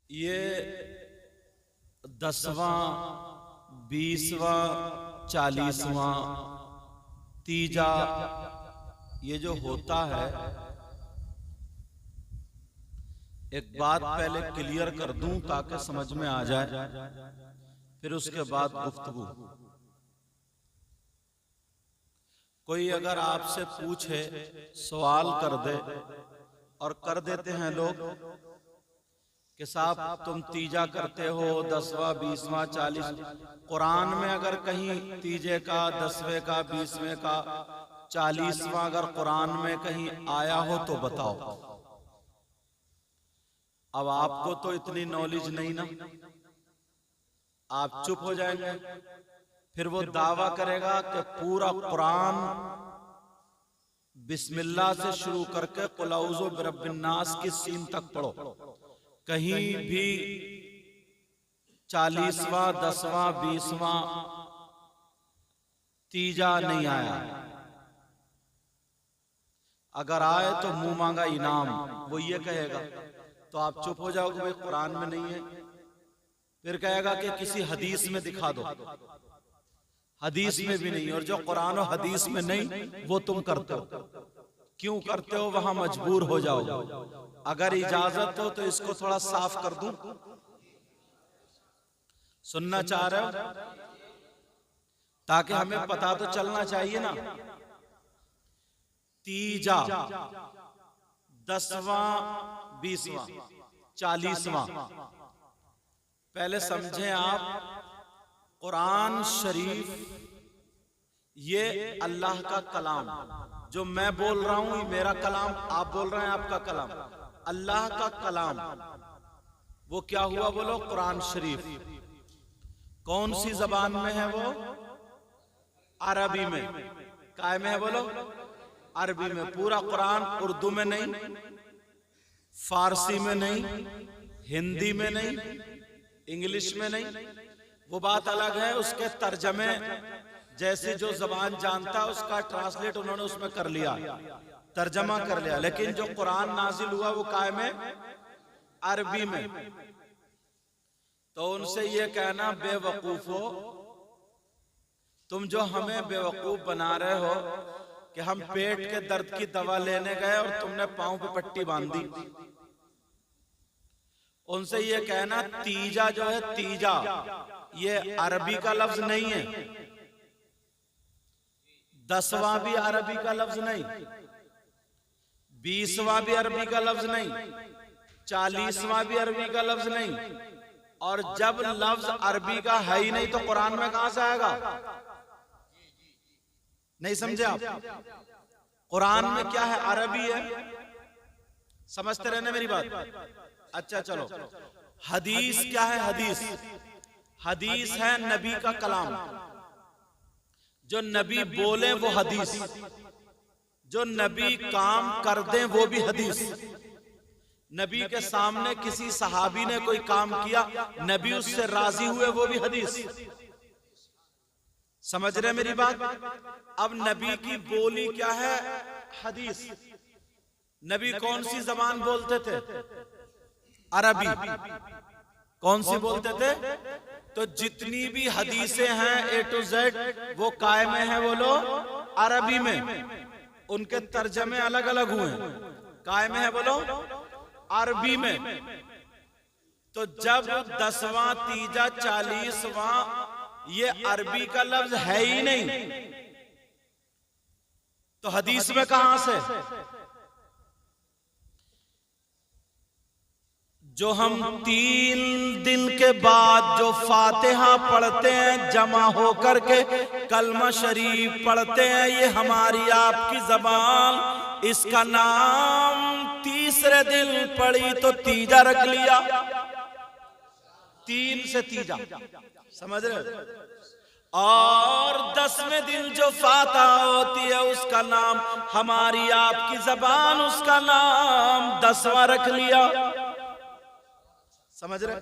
ये 10वां 20वां 40वां तीजा ये जो होता है, एक बात पहले क्लियर कर दूं ताकि समझ में आ जाए, फिर उसके बाद गुफ्तगू। कोई अगर आपसे पूछे, सवाल कर दे, और कर देते हैं लोग कि साहब तुम तीजा करते हो 10वां 20वां 40, कुरान में अगर कहीं तीजे का 10वें का 20वें का 40वां अगर कुरान में कहीं आया हो तो बताओ। अब आपको तो इतनी नॉलेज नहीं ना, आप चुप हो जाएंगे। फिर वो दावा करेगा कि पूरा कुरान बिस्मिल्लाह से शुरू करके कुल औज़ु बिरब्बिन्नास की सीन तक पढ़ो, कहीं भी 40वां 10वां 20वां तीजा नहीं आया। अगर आए तो मुंह मांगा इनाम, वो ये कहेगा, तो आप चुप हो जाओगे, भाई कुरान में नहीं है। फिर कहेगा कि किसी हदीस में दिखा दो, हदीस में भी नहीं। और जो कुरान और हदीस में नहीं वो तुम करते हो। क्यों करते हो? वहां मजबूर हो जाओ। अगर इजाजत हो तो इसको थोड़ा साफ कर दूं। सुनना चाह रहे हो? ताकि हमें पता तो चलना चाहिए ना। तीजा 10वां 20वां 40वां, पहले समझें आप, कुरान शरीफ ये अल्लाह का कलाम, जो मैं बोल रहा हूं मेरा कलाम, आप बोल रहे हैं आपका कलाम, अल्लाह का कलाम। वो क्या हुआ बोलो? कुरान शरीफ। कौन सी जबान में है वो? अरबी में। काय में है बोलो? अरबी में। पूरा कुरान उर्दू में नहीं, फारसी में नहीं, हिंदी में नहीं, इंग्लिश में नहीं। वो बात अलग है, उसके तर्जमे जैसे जो जबान जानता है उसका ट्रांसलेट उन्होंने उसमें कर लिया, तर्जमा कर लिया। लेकिन जो कुरान नाजिल हुआ वो काय में? अरबी में। तो उनसे ये कहना बेवकूफ हो, तुम जो हमें बेवकूफ बना रहे हो कि हम पेट के दर्द की दवा लेने गए और तुमने पांव पे पट्टी बांधी। उनसे ये कहना तीजा जो है, तीजा ये अरबी का लफ्ज नहीं है, 10वां भी अरबी का लफ्ज नहीं, 20वां भी अरबी का लफ्ज नहीं, 40वां भी अरबी का लफ्ज नहीं। और जब लफ्ज अरबी का है ही नहीं तो कुरान में कहां से आएगा? नहीं समझे आप? कुरान में क्या है? अरबी है। समझते रहने मेरी बात। अच्छा चलो, हदीस क्या है? हदीस, हदीस है नबी का कलाम। जो नबी बोले वो हदीस, जो नबी काम कर दे वो भी हदीस। नबी के सामने किसी सहाबी ने कोई काम किया, नबी उससे राजी हुए, वो भी हदीस। समझ रहे मेरी बात? अब नबी की बोली क्या है? हदीस। नबी कौन सी जबान बोलते थे? अरबी। कौन सी बोलते थे? तो जितनी भी हदीसें हैं A to Z वो काय में है बोलो? अरबी में। उनके तर्जमे अलग अलग हुए। काय में है बोलो? अरबी में। तो जब 10वां तीजा 40वां ये अरबी का लफ्ज है ही नहीं तो हदीस में कहां से? जो हम 3 दिन के बाद जो फातिहा पढ़ते हैं जमा होकर के, कलमा शरीफ पढ़ते हैं, ये हमारी आपकी जबान, इसका नाम तीसरे दिन पढ़ी तो तीजा रख लिया। 3 से तीजा, समझ रहे? और 10वें दिन जो फातिहा होती है उसका नाम, हमारी आपकी जबान उसका नाम 10वां रख लिया। समझ रहे?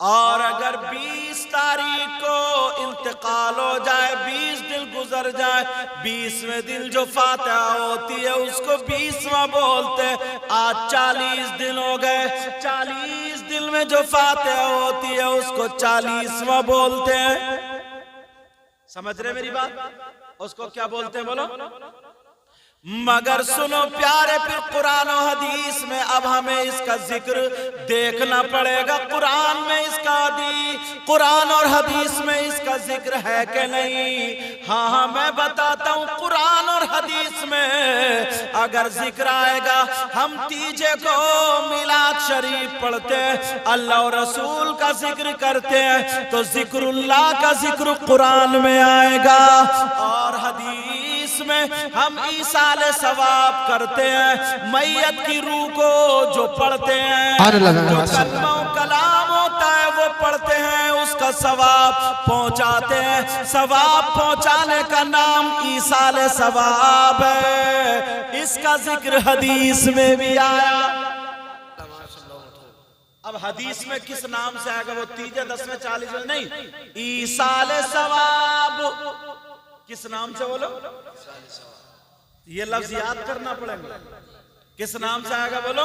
और अगर 20 तारीख को इंतकाल हो जाए, 20 दिन गुजर जाए, 20वें दिन जो फातिहा होती है उसको 20वां बोलते हैं। आज 40 दिन हो गए, 40 दिल में जो फातिहा होती है उसको 40वां बोलते हैं। समझ रहे मेरी बात? उसको क्या बोलते हैं बोलो? मगर सुनो प्यारे, फिर कुरान और हदीस में अब हमें इसका जिक्र देखना पड़ेगा। कुरान में इसका कुरान और हदीस में इसका जिक्र है कि नहीं? हाँ, मैं बताता हूँ। कुरान और हदीस में अगर जिक्र आएगा, हम तीजे को मिलाद शरीफ पढ़ते हैं, अल्लाह और रसूल का जिक्र करते हैं, तो जिक्रुल्लाह का जिक्र कुरान में आएगा। और हदीस में हम ईसा सवाब करते हैं, मैयत की रूह को जो पढ़ते हैं, जो कलमा कलाम होता है वो पढ़ते हैं, उसका सवाब पहुंचाते हैं। सवाब पहुंचाने का नाम ईसाले सवाब है। इसका जिक्र हदीस में भी आया। अब हदीस में किस नाम से आएगा? वो तीजे 10वें 40वें नहीं, ईसाले सवाब। किस नाम से बोलो? ये लफ्ज याद करना पड़ेगा। किस नाम से आएगा बोलो?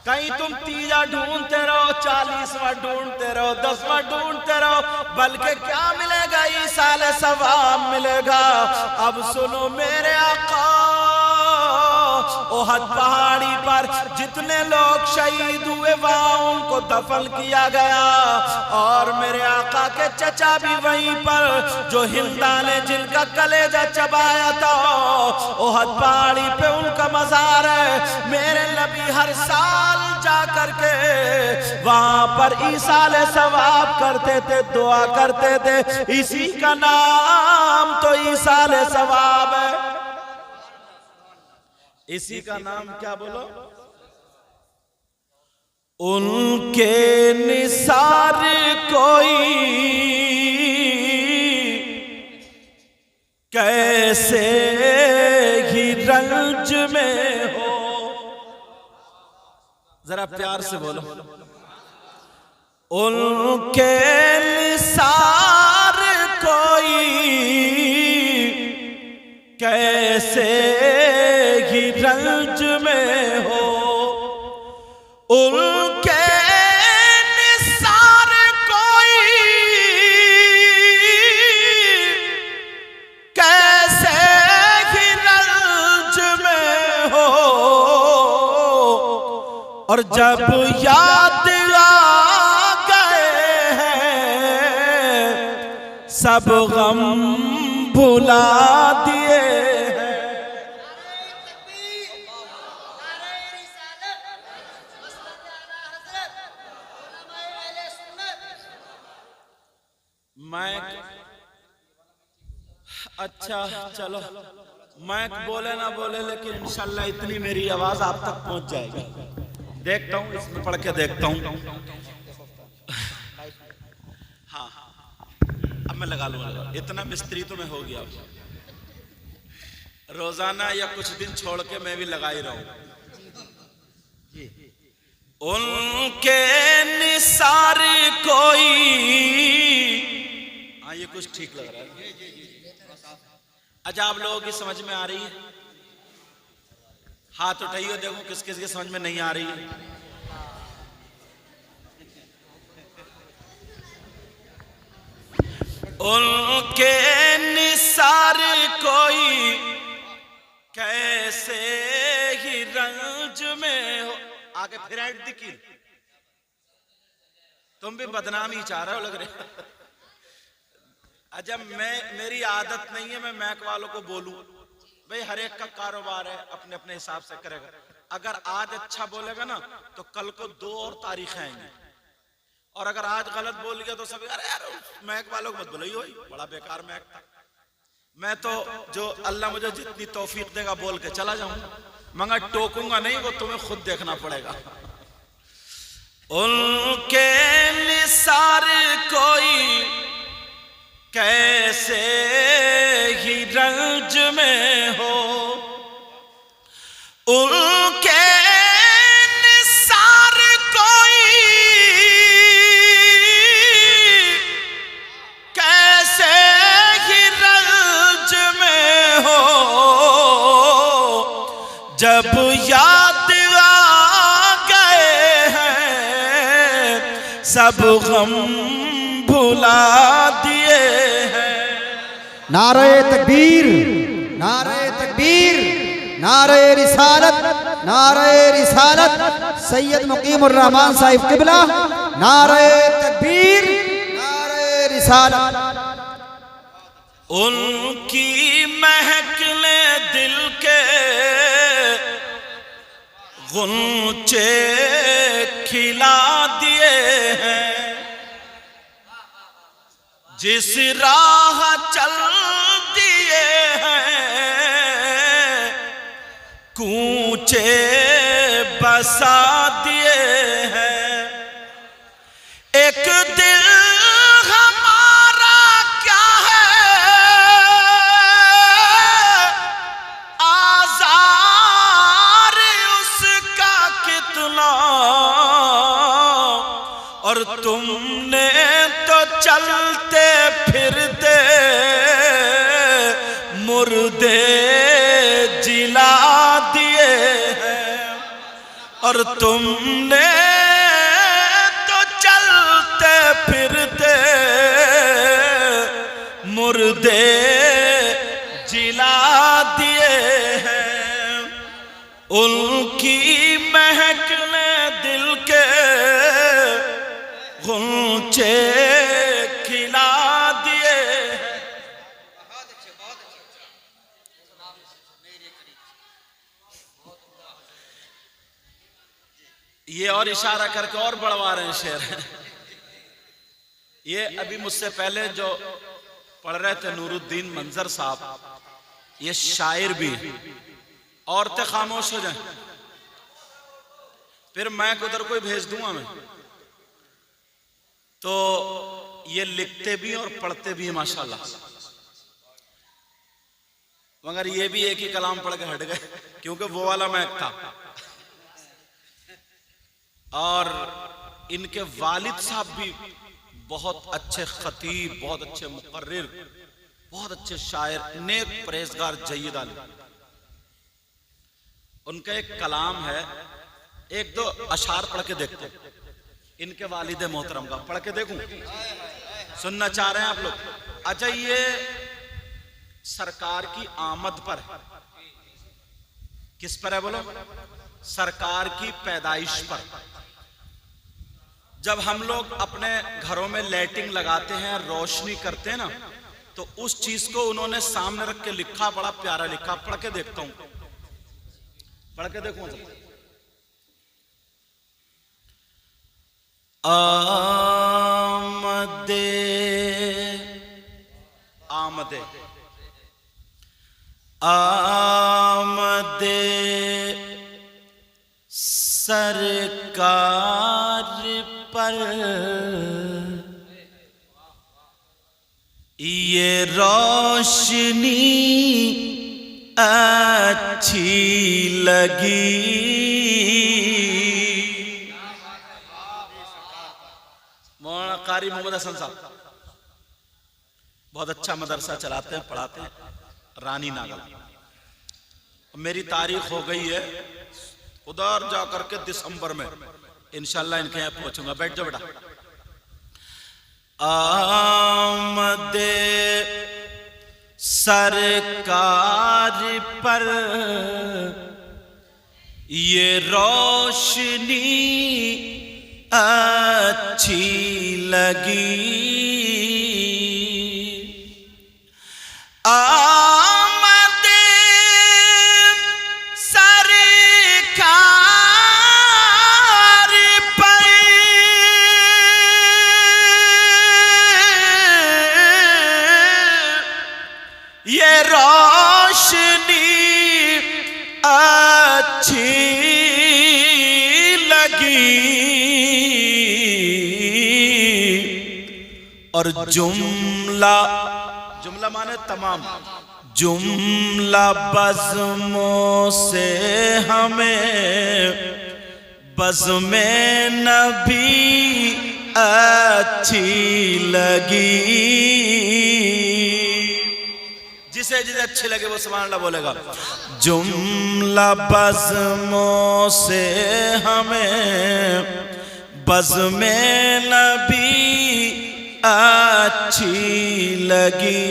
कहीं तुम तीजा ढूंढते रहो, 40वां ढूंढते रहो, 10वां ढूंढते रहो, बल्कि क्या मिलेगा? ईसाले सवाब मिलेगा। अब सुनो मेरे आका, ओहद पहाड़ी पर जितने लोग शहीद हुए वहां उनको दफन किया गया, और मेरे आका के चचा भी वहीं पर, जो हिंदा ने जिनका कलेजा चबाया था, ओहद पहाड़ी पे उनका मजार है। मेरे नबी हर साल जा करके वहां पर ईसाले सवाब करते थे, दुआ करते थे। इसी का नाम तो ईसाले सवाब है। इसी का नाम क्या बोलो? उनके निसार कोई कैसे ही रंज में हो। जरा प्यार से बोलो। उनके निसार कोई कैसे ही रंज में हो। उनके निसार कोई कैसे ही रंज में हो, और जब याद आ गए हैं सब गम भुला दिए। मैं अच्छा चलो, मैं बोले ना बोले, लेकिन इंशाल्लाह इतनी मेरी आवाज आप तक पहुंच जाएगी। देखता हूँ, इसमें पढ़ के देखता हूँ। हाँ, अब मैं लगा लूंगा। इतना मिस्त्री तो मैं हो गया। रोजाना या कुछ दिन छोड़ के मैं भी लगा ही रहूं। उनके निसार कोई, हाँ ये कुछ ठीक लग रहा है। अच्छा, आप लोगों की समझ में आ रही है? हाथ उठाइए, देखो किस किस की समझ में नहीं आ रही है। उनके निसार कोई कैसे ही रंज में हो। आगे फिर ऐड दिखी। तुम भी बदनामी चाह रहे हो लग रहे। अच्छा, मेरी आदत नहीं है मैं मैक वालों को बोलूं। भाई हर एक का कारोबार है, अपने अपने हिसाब से करेगा। अगर आज अच्छा बोलेगा ना तो कल को 2 और तारीखें आएंगी, और अगर आज गलत बोल गया तो सब अरे यार मैक वालों को मत बोलो, ही बड़ा बेकार मैक था। मैं तो जो अल्लाह मुझे जितनी तौफीक देगा बोल के चला जाऊंगा, मगर टोकूंगा नहीं, वो तुम्हें खुद देखना पड़ेगा। उनके निसार कोई कैसे ही रंज में हो। उनके निसार कोई कैसे ही रंज में हो, जब याद आ गए हैं सब गम भुला दिए हैं। नारे तकबीर, नारे तकबीर, नारे रिसालत, नारे रिसालत, सैयद मुकीमुर रहमान साहिब किबला, नारे तकबीर, नारे रिसालत। उनकी महकने दिल के गुंचे खिला दिए हैं। जिस राह चल दिए हैं कूचे बसा दिए हैं। एक दिल हमारा क्या है आज़ार उसका कितना, और तुमने तो चलते फिरते मुर्दे जिला दिए हैं। और तुमने तो चलते फिरते मुर्दे जिला दिए हैं। उनकी महकने दिल के गुंचे खिला दिए हैं। ये और इशारा करके और बढ़वा रहे हैं शेर। ये अभी मुझसे पहले जो पढ़ रहे थे नूरुद्दीन मंजर साहब, ये शायर भी हैं। औरतें खामोश हो जाएं, फिर मैं उधर कोई भेज दूंगा मैं, तो ये लिखते भी और पढ़ते भी हैं माशाल्लाह। मगर ये भी एक ही कलाम पढ़ के हट गए, क्योंकि वो वाला महक था। और इनके वालिद साहब भी बहुत अच्छे खतीब, बहुत अच्छे मुकर्रिर, बहुत अच्छे शायर, नेक परहेजगार जय्यद आलिम। उनका एक कलाम है, एक दो अशार पढ़ के देखते हैं इनके वालिद मोहतरम का, पढ़ के देखूं? सुनना चाह रहे हैं आप लोग? अच्छा, ये सरकार की आमद पर है। किस पर है बोलो? सरकार की पैदाइश पर। जब हम लोग अपने घरों में लाइटिंग लगाते हैं, रोशनी करते हैं ना, तो उस चीज को उन्होंने सामने रख के लिखा, बड़ा प्यारा लिखा। पढ़ के देखता हूं, पढ़ के देखूं। आमदे आमदे आमदे सरकार पर ये रोशनी अच्छी लगी। मौलाना कारी मोहम्मद हसन साहब बहुत अच्छा मदरसा चलाते हैं, पढ़ाते हैं, रानी नागल। मेरी तारीख हो गई है, उधर जाकर के दिसंबर में इंशाल्लाह इनके यहाँ पहुंचूंगा। बैठ जाओ बेटा। आमदे सरकार पर ये रोशनी अच्छी लगी। ये रोशनी अच्छी लगी और जुमला, जुमला माने तमाम, जुमला बज़्मों से हमें बज़्मे नबी अच्छी लगी। जिसे जिसे अच्छे लगे वो सुभान अल्लाह बोलेगा। जुमला बज़्मों से हमें बज़्म नबी अच्छी लगी।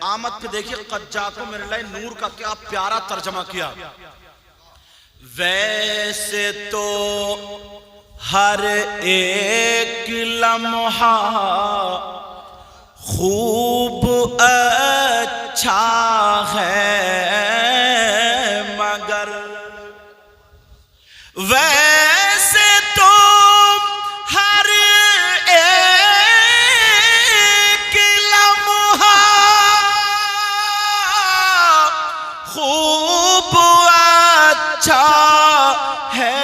आमद पे देखिए कज्जाको मेरे लिए नूर का क्या प्यारा तर्जमा किया। वैसे तो हर एक लम्हा खूब अच्छा है, मगर वैसे तो हर एक लम्हा खूब अच्छा है,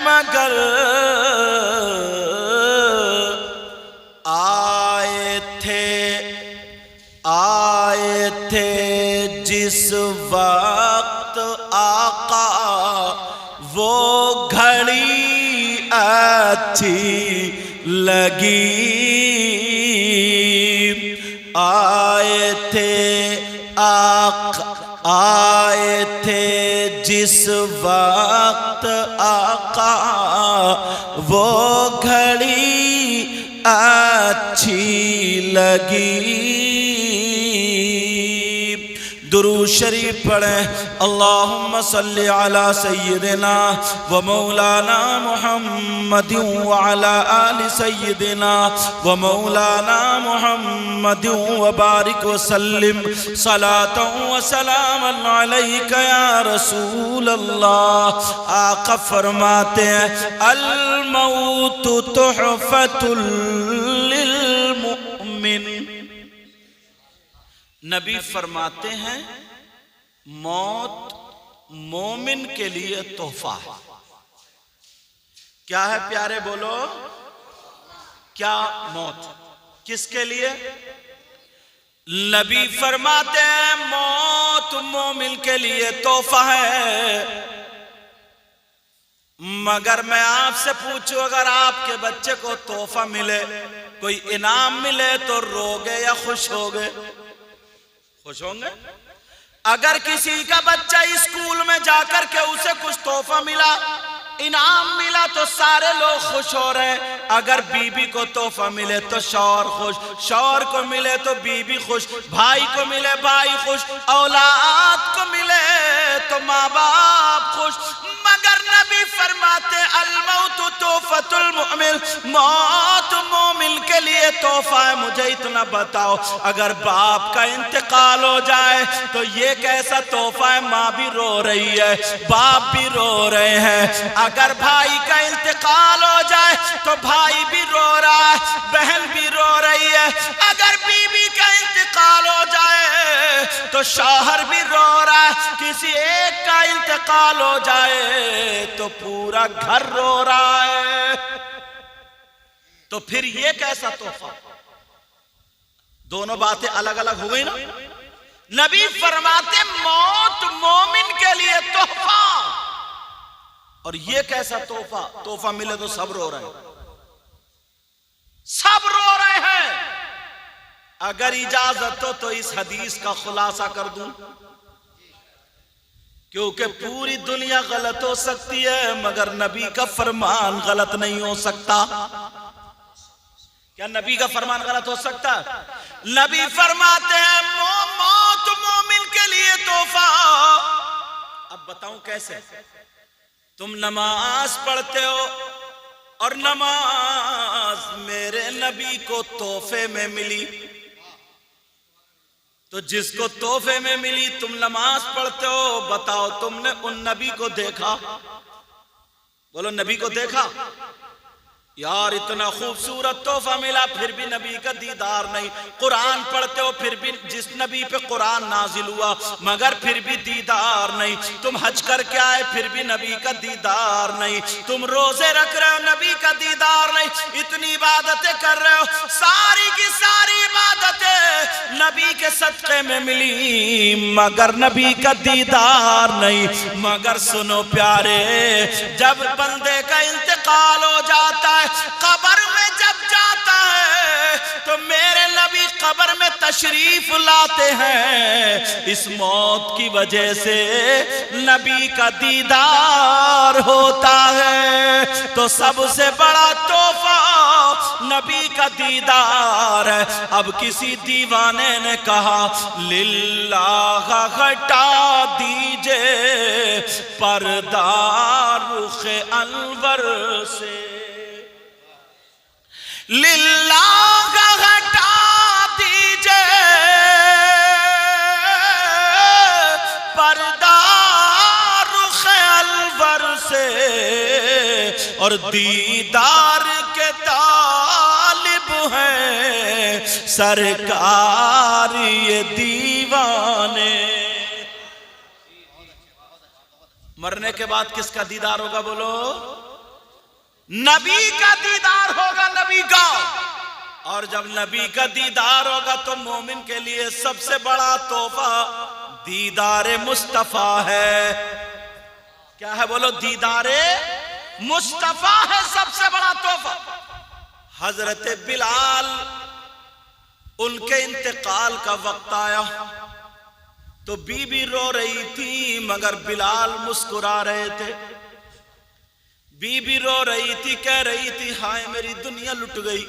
मगर आए थे जिस वक्त आका वो घड़ी अच्छी लगी। आए थे जिस वक्त आका वो घड़ी अच्छी लगी। दुरूद शरीफ पढ़ें। अल्लाहुम्मा सल्लि अला सय्यिदिना व मौलाना मुहम्मदिन व अला आलि सय्यिदिना व मौलाना मुहम्मदिन व बारिक व सल्लिम सलातन व सलामन अलैका या रसूल अल्लाह। आका फरमाते हैं अल मौतु तुहफतुल लिल मुमिन। नबी फरमाते हैं मौत मोमिन के लिए तोहफा है। क्या है प्यारे बोलो? क्या मौत किसके लिए? नबी फरमाते हैं मौत मोमिन के लिए तोहफा है। मगर मैं आपसे पूछूं, अगर आपके बच्चे को तोहफा मिले, कोई इनाम मिले, तो रोगे या खुश होगे? खुश होंगे। अगर किसी का बच्चा स्कूल में जाकर के उसे कुछ तोहफा मिला, इनाम मिला, तो सारे लोग खुश हो रहे। अगर बीबी को तोहफा मिले तो शौहर खुश, शौहर को मिले तो बीबी खुश, भाई को मिले भाई खुश, औलाद को मिले तो माँ बाप खुश। मगर नबी फरमाते अल मौतु तोहफतुल मुमिन, मौत मोमिन के लिए तोहफा है। मुझे इतना बताओ, अगर बाप का इंतकाल हो जाए तो ये कैसा तोहफा है? माँ भी रो रही है, बाप भी रो रहे हैं। अगर भाई का इंतकाल हो जाए तो भाई भी रो रहा है, बहन भी रो रही है। अगर बीवी का इंतकाल हो जाए तो शौहर भी रो रहा है। किसी एक का इंतकाल हो जाए तो पूरा घर रो रहा है। तो फिर ये कैसा तोहफा? दोनों बातें अलग अलग हो गई ना। नबी फरमाते मौत मोमिन के लिए तोहफा, और ये कैसा तोहफा? तोहफा मिले तो सब रो रहे हैं, सब रो रहे हैं। अगर इजाजत हो तो इस हदीस का खुलासा कर दूं, क्योंकि पूरी दुनिया गलत हो सकती है मगर नबी का फरमान गलत नहीं हो सकता। क्या नबी का फरमान गलत हो सकता? नबी फरमाते हैं मौत मोमिन के लिए तोहफा। अब बताऊं कैसे? तुम नमाज पढ़ते हो और नमाज मेरे नबी को तोहफे में मिली, तो जिसको तोहफे में मिली तुम नमाज पढ़ते हो, बताओ तुमने उन नबी को देखा? बोलो नबी को देखा? यार इतना खूबसूरत तोहफा मिला फिर भी नबी का दीदार नहीं। कुरान पढ़ते हो फिर भी जिस नबी पे कुरान नाजिल हुआ मगर फिर भी दीदार नहीं। तुम हज करके आए फिर भी नबी का दीदार नहीं। तुम रोजे रख रहे हो नबी का दीदार नहीं। इतनी इबादतें कर रहे हो, सारी की सारी इबादतें नबी के सदक़े में मिली मगर नबी का दीदार नहीं। मगर सुनो प्यारे, जब बंदे का इंतकाल हो जाता है, कब्र में जब जाता है तो मेरे नबी कब्र में तशरीफ लाते हैं। इस मौत की वजह से नबी का दीदार होता है। तो सबसे बड़ा तोहफा नबी का दीदार है। अब किसी दीवाने ने कहा लिल्लाह हटा दीजिए पर्दा रुखे अनवर से, लिल्लाह हटा दीजिए पर्दा रुखे अनवर से, और दीदार के तालिब हैं सरकार ये दीवाने। मरने के बाद किसका दीदार होगा बोलो? नबी का दीदार होगा, नबी का। और जब नबी का दीदार होगा तो मोमिन के लिए सबसे बड़ा तोहफा दीदारे मुस्तफा है। क्या है बोलो? दीदारे मुस्तफा है सबसे बड़ा तोहफा। हजरत बिलाल, उनके इंतकाल का वक्त आया तो बीबी रो रही थी मगर बिलाल मुस्कुरा रहे थे। बीबी रो रही थी, कह रही थी हाय मेरी दुनिया लुट गई,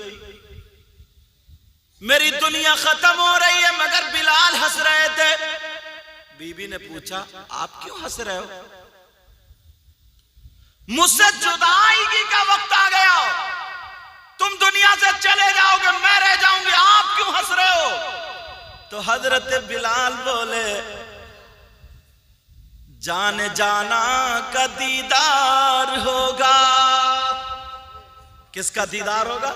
मेरी दुनिया खत्म हो रही है, मगर बिलाल हंस रहे थे। बीबी ने पूछा आप क्यों हंस रहे हो? मुझसे जुदाई का वक्त आ गया, तुम दुनिया से चले जाओगे, मैं रह जाऊंगी, आप क्यों हंस रहे हो? तो हजरत बिलाल बोले जाने जाना का दीदार होगा। किसका दीदार होगा?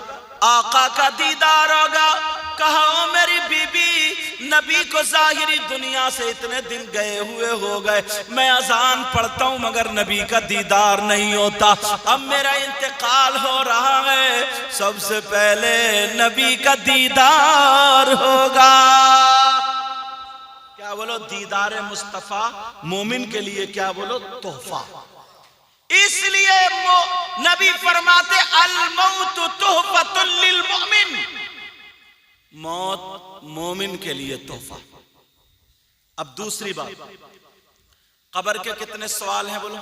आका का दीदार होगा। कहा ओ मेरी बीबी, नबी को जाहिरी दुनिया से इतने दिन गए हुए हो गए, मैं अजान पढ़ता हूं मगर नबी का दीदार नहीं होता। अब मेरा इंतकाल हो रहा है, सबसे पहले नबी का दीदार होगा। क्या बोलो? दीदार मुस्तफा मोमिन के लिए क्या बोलो? तोहफा। इसलिए नबी फरमाते अल मौत तोहफतुल लिल मोमिन, मौत मोमिन के लिए तोहफा। अब दूसरी बात, कब्र के कितने सवाल हैं बोलो?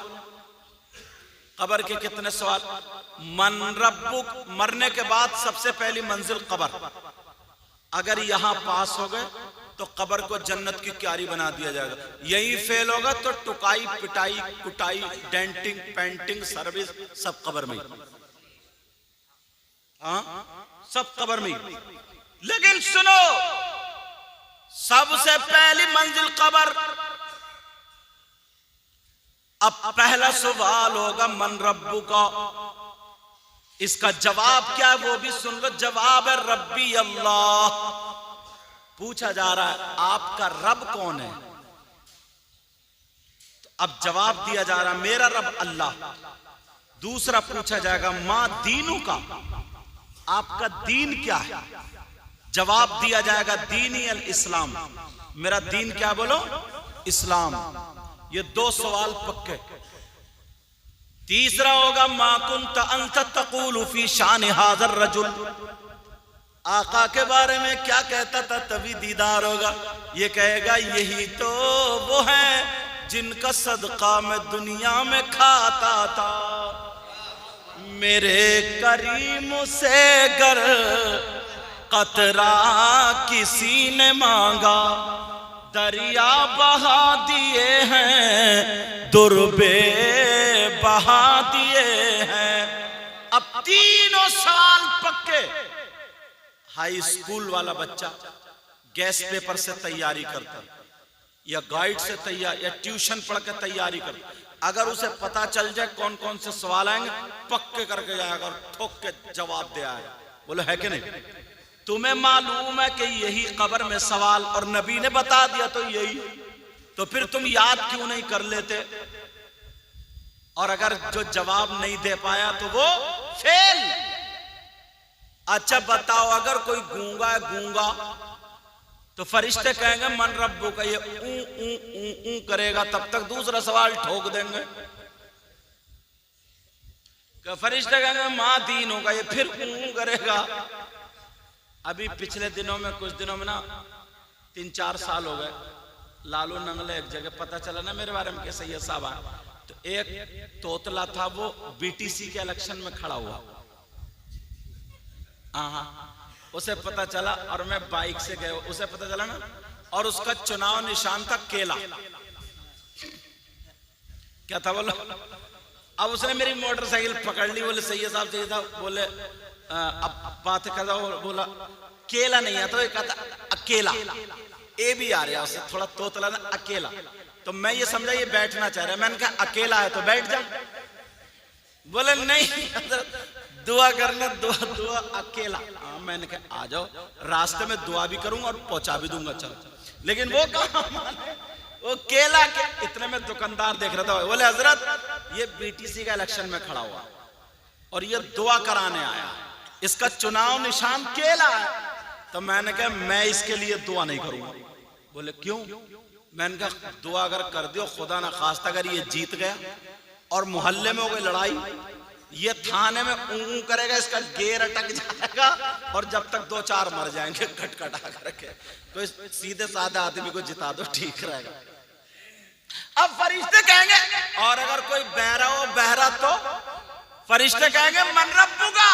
कब्र के कितने सवाल? मन रब्बुक, मरने के बाद सबसे पहली मंजिल कब्र। अगर यहां पास हो गए तो कब्र को जन्नत की क्यारी बना दिया जाएगा। यही फेल होगा तो टुकाई पिटाई कुटाई डेंटिंग पेंटिंग सर्विस सब कब्र में। हाँ, सब कब्र में। लेकिन सुनो, सबसे पहली मंजिल कब्र। अब पहला सवाल होगा मन रब्बु का। इसका जवाब क्या है वो भी सुन लो। जवाब है रब्बी अल्लाह। पूछा जा रहा है आपका रब कौन है? तो अब जवाब दिया जा रहा है मेरा रब अल्लाह। दूसरा पूछा जाएगा मां दीनू का, आपका दीन क्या है? जवाब दिया जाएगा दीनी अल इस्लाम, मेरा दीन क्या बोलो? इस्लाम। ये दो सवाल पक्के। तीसरा होगा मा कुंत अंत तक़ूलु फी शान हाज़र रजुल, आका के बारे में क्या कहता था? तभी दीदार होगा। ये कहेगा यही तो वो है जिनका सदका मैं दुनिया में खाता था। मेरे करीम से गर कतरा किसी ने मांगा, दरिया बहा दिए हैं, दुर्बे बहा दिए हैं। अब तीनों साल पक्के। हाई स्कूल वाला बच्चा गैस पेपर से तैयारी करता या गाइड से तैयारी या ट्यूशन पढ़ के तैयारी करता, अगर उसे पता चल जाए कौन कौन से सवाल आएंगे पक्के करके जाएगा और ठोक के जवाब दे आएगा। बोलो है कि नहीं? तुम्हें मालूम है कि यही कब्र में सवाल और नबी ने बता दिया तो यही, तो फिर तुम याद क्यों नहीं कर लेते? और अगर जो जवाब नहीं दे पाया तो वो फेल। अच्छा बताओ, अगर कोई गूंगा है, गूंगा, तो फरिश्ते कहेंगे मन रब्बु का, ये ऊ करेगा, तब तक दूसरा सवाल ठोक देंगे। फरिश्ते कहेंगे मां दीन होगा, ये फिर ऊ करेगा। अभी पिछले दिनों में, कुछ दिनों में ना, 3-4 साल हो गए, लालू नंगले एक जगह पता चला ना मेरे बारे में कि सैयद साहब आए, तो एक तोतला था वो बीटीसी के इलेक्शन में खड़ा हुआ। हाँ, उसे पता चला और मैं बाइक से गए, उसे पता चला ना, और उसका चुनाव निशान था केला। क्या था बोलो? अब उसने मेरी मोटरसाइकिल पकड़ ली, बोले सैयद साहब, बोले अब बात कर रहा, बोला केला नहीं आता, तो कहता अकेला, ए भी आ रहा उसे थोड़ा तोतला ना, अकेला। तो मैं ये समझा ये बैठना चाह रहा है, मैंने कहा अकेला है तो बैठ जा। बोले नहीं दुआ करना, दुआ अकेला। मैंने कहा आ जाओ, रास्ते में दुआ भी करूंगा और पहुंचा भी दूंगा, चलो। लेकिन वो कहा माने, वो केला के इतने में दुकानदार देख रहा था, बोले हजरत ये बीटीसी का इलेक्शन में खड़ा हुआ और ये दुआ कराने आया, इसका चुनाव निशान केला है। तो मैंने कहा मैं इसके लिए दुआ नहीं करूंगा। बोले क्यों? मैंने कहा दुआ अगर कर दियो, खुदा ना खास्ता अगर ये जीत गया और मोहल्ले में हो गई लड़ाई, ये थाने में ऊं करेगा, इसका गेर अटक जाएगा और जब तक 2-4 मर जाएंगे खटखटा करके, तो इस सीधे साधे आदमी को जिता दो, ठीक रहेगा। अब फरिश्ते कहेंगे, और अगर कोई बहरा हो बहरा तो फरिश्ते कहेंगे मन रब्बुका,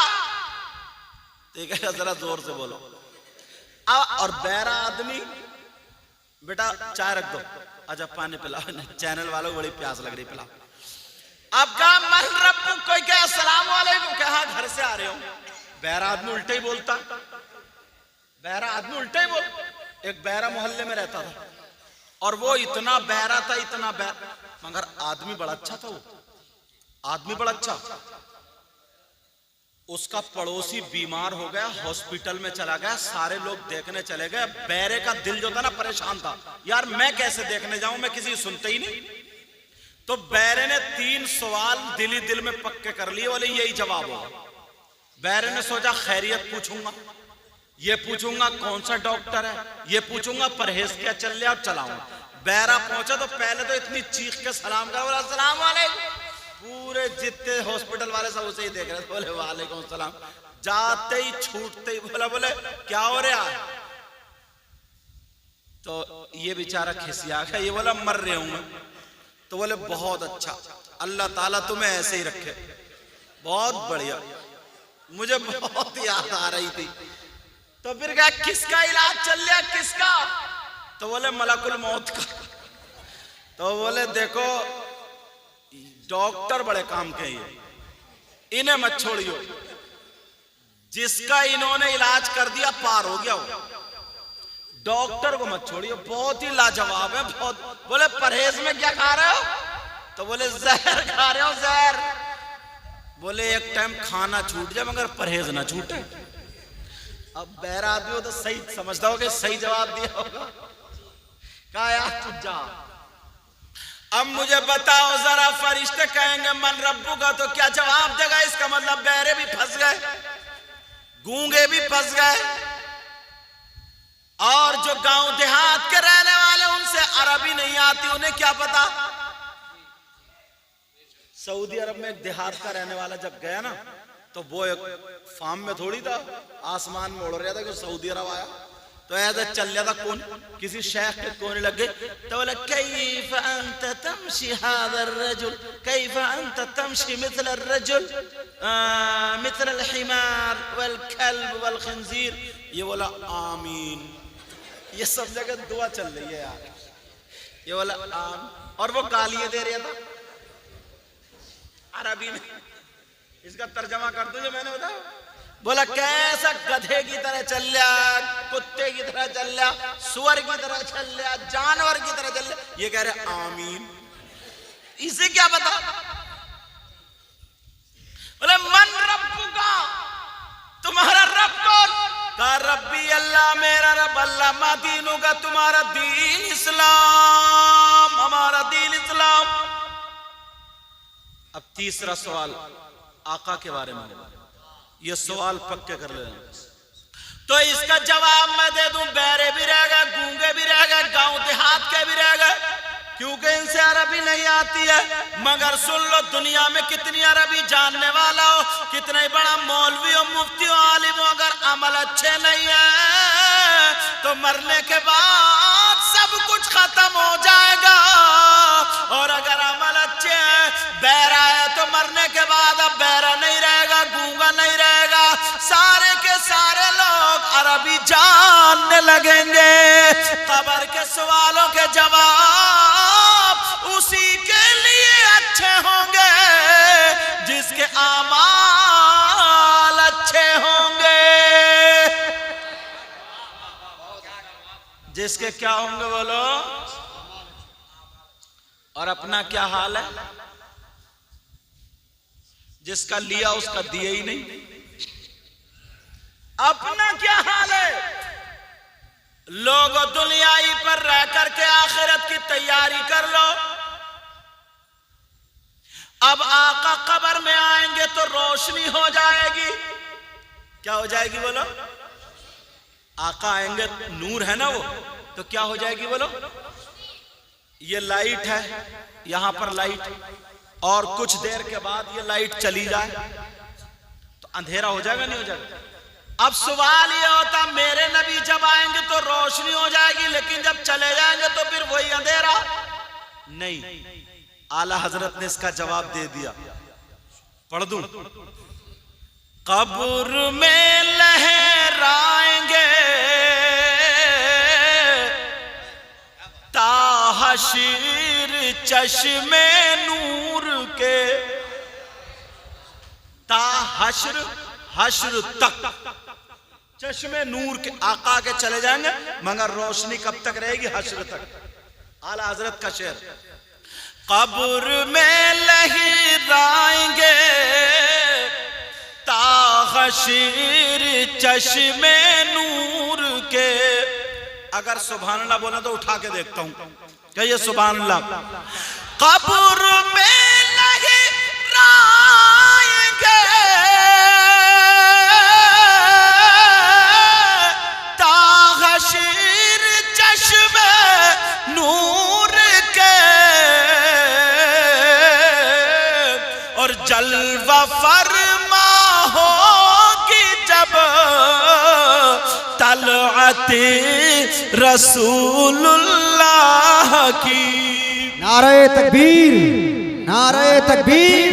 ठीक है, जरा जोर से बोलो। और बहरा आदमी बेटा चाय रख दो, अच्छा पानी पिलाओ, चैनल वालों को बड़ी प्यास लग रही, पिलाओ। अब कहा मन रब्बु, कोई कहे अस्सलाम वालेकुम, कहा घर से आ रहे हो। बहरा आदमी उल्टे ही बोलता, बहरा आदमी उल्टे ही बोल। एक बहरा मोहल्ले में रहता था और वो इतना बहरा था, इतना बहरा, मगर आदमी बड़ा अच्छा था, वो आदमी बड़ा अच्छा। उसका पड़ोसी बीमार हो गया, हॉस्पिटल में चला गया, सारे लोग देखने चले गए। बहरे का दिल जो था ना परेशान था, यार मैं कैसे देखने जाऊं, मैं किसी सुनते ही नहीं। तो बहरे ने 3 सवाल दिल ही दिल में पक्के कर लिए, बोले यही जवाब होगा। बहरे ने सोचा खैरियत पूछूंगा, ये पूछूंगा कौन सा डॉक्टर है, ये पूछूंगा परहेज क्या चल रहा है, अब चलाऊंगा। बहरा पहुंचा तो पहले तो इतनी चीख के सलाम करा, बोला अस्सलाम वालेकुम। पूरे जितने हॉस्पिटल वाले सब उसे ही देख रहे, बोले वालेकुम सलाम। जाते ही छूटते ही बोले क्या हो रहा है? तो ये बेचारा खिसिया गया, ये बोला मर रहे हूं मैं। तो बोले बहुत अच्छा, अल्लाह ताला तुम्हें ऐसे ही रखे, बहुत बढ़िया। मुझे बहुत याद आ रही थी। तो फिर क्या किसका इलाज चल रहा, किसका? तो बोले मलकुल मौत का। तो बोले देखो डॉक्टर बड़े काम के हैं, इन्हें मत छोड़ियो, जिसका इन्होंने इलाज कर दिया पार हो गया वो, डॉक्टर को मत छोड़ियो, बहुत ही लाजवाब है बहुत। बोले परहेज में क्या खा रहे हो? तो बोले जहर खा रहे हो, जहर। बोले एक टाइम खाना छूट जाए मगर परहेज ना छूटे। अब बहरा आदमी हो तो सही समझता हो कि सही जवाब दिया होगा, कहा यार तू जा। अब मुझे बताओ जरा, फरिश्ते कहेंगे मन रब्बू का, तो क्या जवाब देगा? इसका मतलब बहरे भी फंस गए, गूंगे भी फंस गए, और जो गांव देहात के रहने वाले उनसे अरबी नहीं आती, उन्हें क्या पता। सऊदी अरब में एक देहात का रहने वाला जब गया ना, तो वो एक फार्म में थोड़ी था, आसमान में उड़ रहा था कि सऊदी अरब आया। तो ऐसा चल रहा था, कौन किसी शेख के कोने लग गए। तो बोला कैफ अंत तमशी हादर रजुल, कैफ अंत तमशी मिथल अर्रजुल मिथल अलहिमार वलकल्ब वलखंजीर। ये बोला आमीन। ये सब जगह दुआ चल रही है यार। ये बोला आमीन, और वो गालियां दे रहा था अरबी में। इसका तर्जमा कर दो जो मैंने बताया। बोला कैसा गधे की तरह चल रहा, कुत्ते की तरह चल रहा, सुअर की तरह चल रहा, जानवर की तरह चल रहा। ये कह रहे आमीन, इसे क्या पता। बोले मन रब्बू का, तुम्हारा रब कौन? कहा रब्बी अल्लाह, मेरा रब अल्लाह। मा दीनों का, तुम्हारा दीन इस्लाम, हमारा दीन इस्लाम। अब तीसरा सवाल आका के बारे में, ये सवाल पक्के कर लेना। तो इसका जवाब मैं दे दूं, बहरे भी रह गए, गूंगे भी रह गए, गांव देहात के भी रह गए, क्योंकि इनसे अरबी नहीं आती है। मगर सुन लो, दुनिया में कितनी अरबी जानने वाला हो, कितना ही बड़ा मौलवी हो, मुफ्ती हो, आलिम हो, अगर अमल अच्छे नहीं है तो मरने के बाद सब कुछ खत्म हो जाएगा। और अगर अमल अच्छे हैं, बहरा है तो मरने के बाद अब बहरा नहीं रहेगा, गूंगा नहीं रहेगा, सारे के सारे लोग अरबी जानने लगेंगे। कब्र के सवालों के जवाब उसी के लिए अच्छे होंगे जिसके आमाल अच्छे होंगे। जिसके क्या होंगे बोलो? और अपना क्या हाल है? जिसका लिया उसका दिया ही नहीं। अपना क्या हाल है? लोग दुनियाई पर रह करके आखिरत की तैयारी कर लो। अब आका कब्र में आएंगे तो रोशनी हो जाएगी। क्या हो जाएगी बोलो? आका आएंगे, नूर है ना वो, तो क्या हो जाएगी बोलो? ये लाइट है, यहां पर लाइट, और कुछ देर के बाद ये लाइट चली जाए तो अंधेरा हो जाएगा नहीं हो जाएगा? अब सवाल ये होता, मेरे नबी जब आएंगे तो रोशनी हो जाएगी, लेकिन जब चले जाएंगे तो फिर वही अंधेरा? नहीं। आला हजरत ने इसका जवाब दे दिया, पढ़ दूं? कब्र में लहराएंगे ताहशीर चश्मे नूर के। ताहश्र, हश्र तक चश्मे नूर के आका के चले जाएंगे, मगर रोशनी कब तक रहेगी? हश्र तक। आला हजरत का शेर, कब्र में लहराएंगे ताहशीर चश्मे नूर के। अगर सुभान अल्लाह बोला तो उठा के देखता हूं, कहिए सुभान अल्लाह। कब्र में लहराएंगे ताहशीर चश्मे नूर के, और जलवा फरमा होगी जब तलअते रसूलुल्लाह की। नारे तकबीर, नारे तकबीर,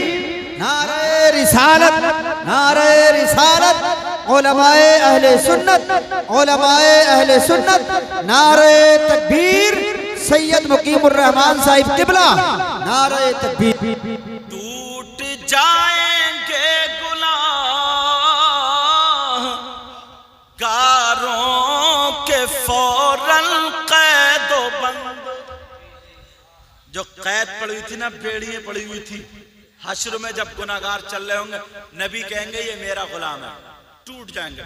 नारे रिसालत, नारे रिसालत। उलमाए अहले सुन्नत, उलमाए अहले सुन्नत। नारे तकबीर सैयद मुकीमुर रहमान साहिब किबला। नारे तकबीर। टूट जाएंगे गुनाहगारों के फौरन कैदो बंद। जो कैद पड़ी हुई थी ना, बेड़ियां पड़ी हुई थी, हश्र में जब गुनाहगार चल रहे होंगे, नबी कहेंगे ये मेरा गुलाम है, टूट जाएंगे।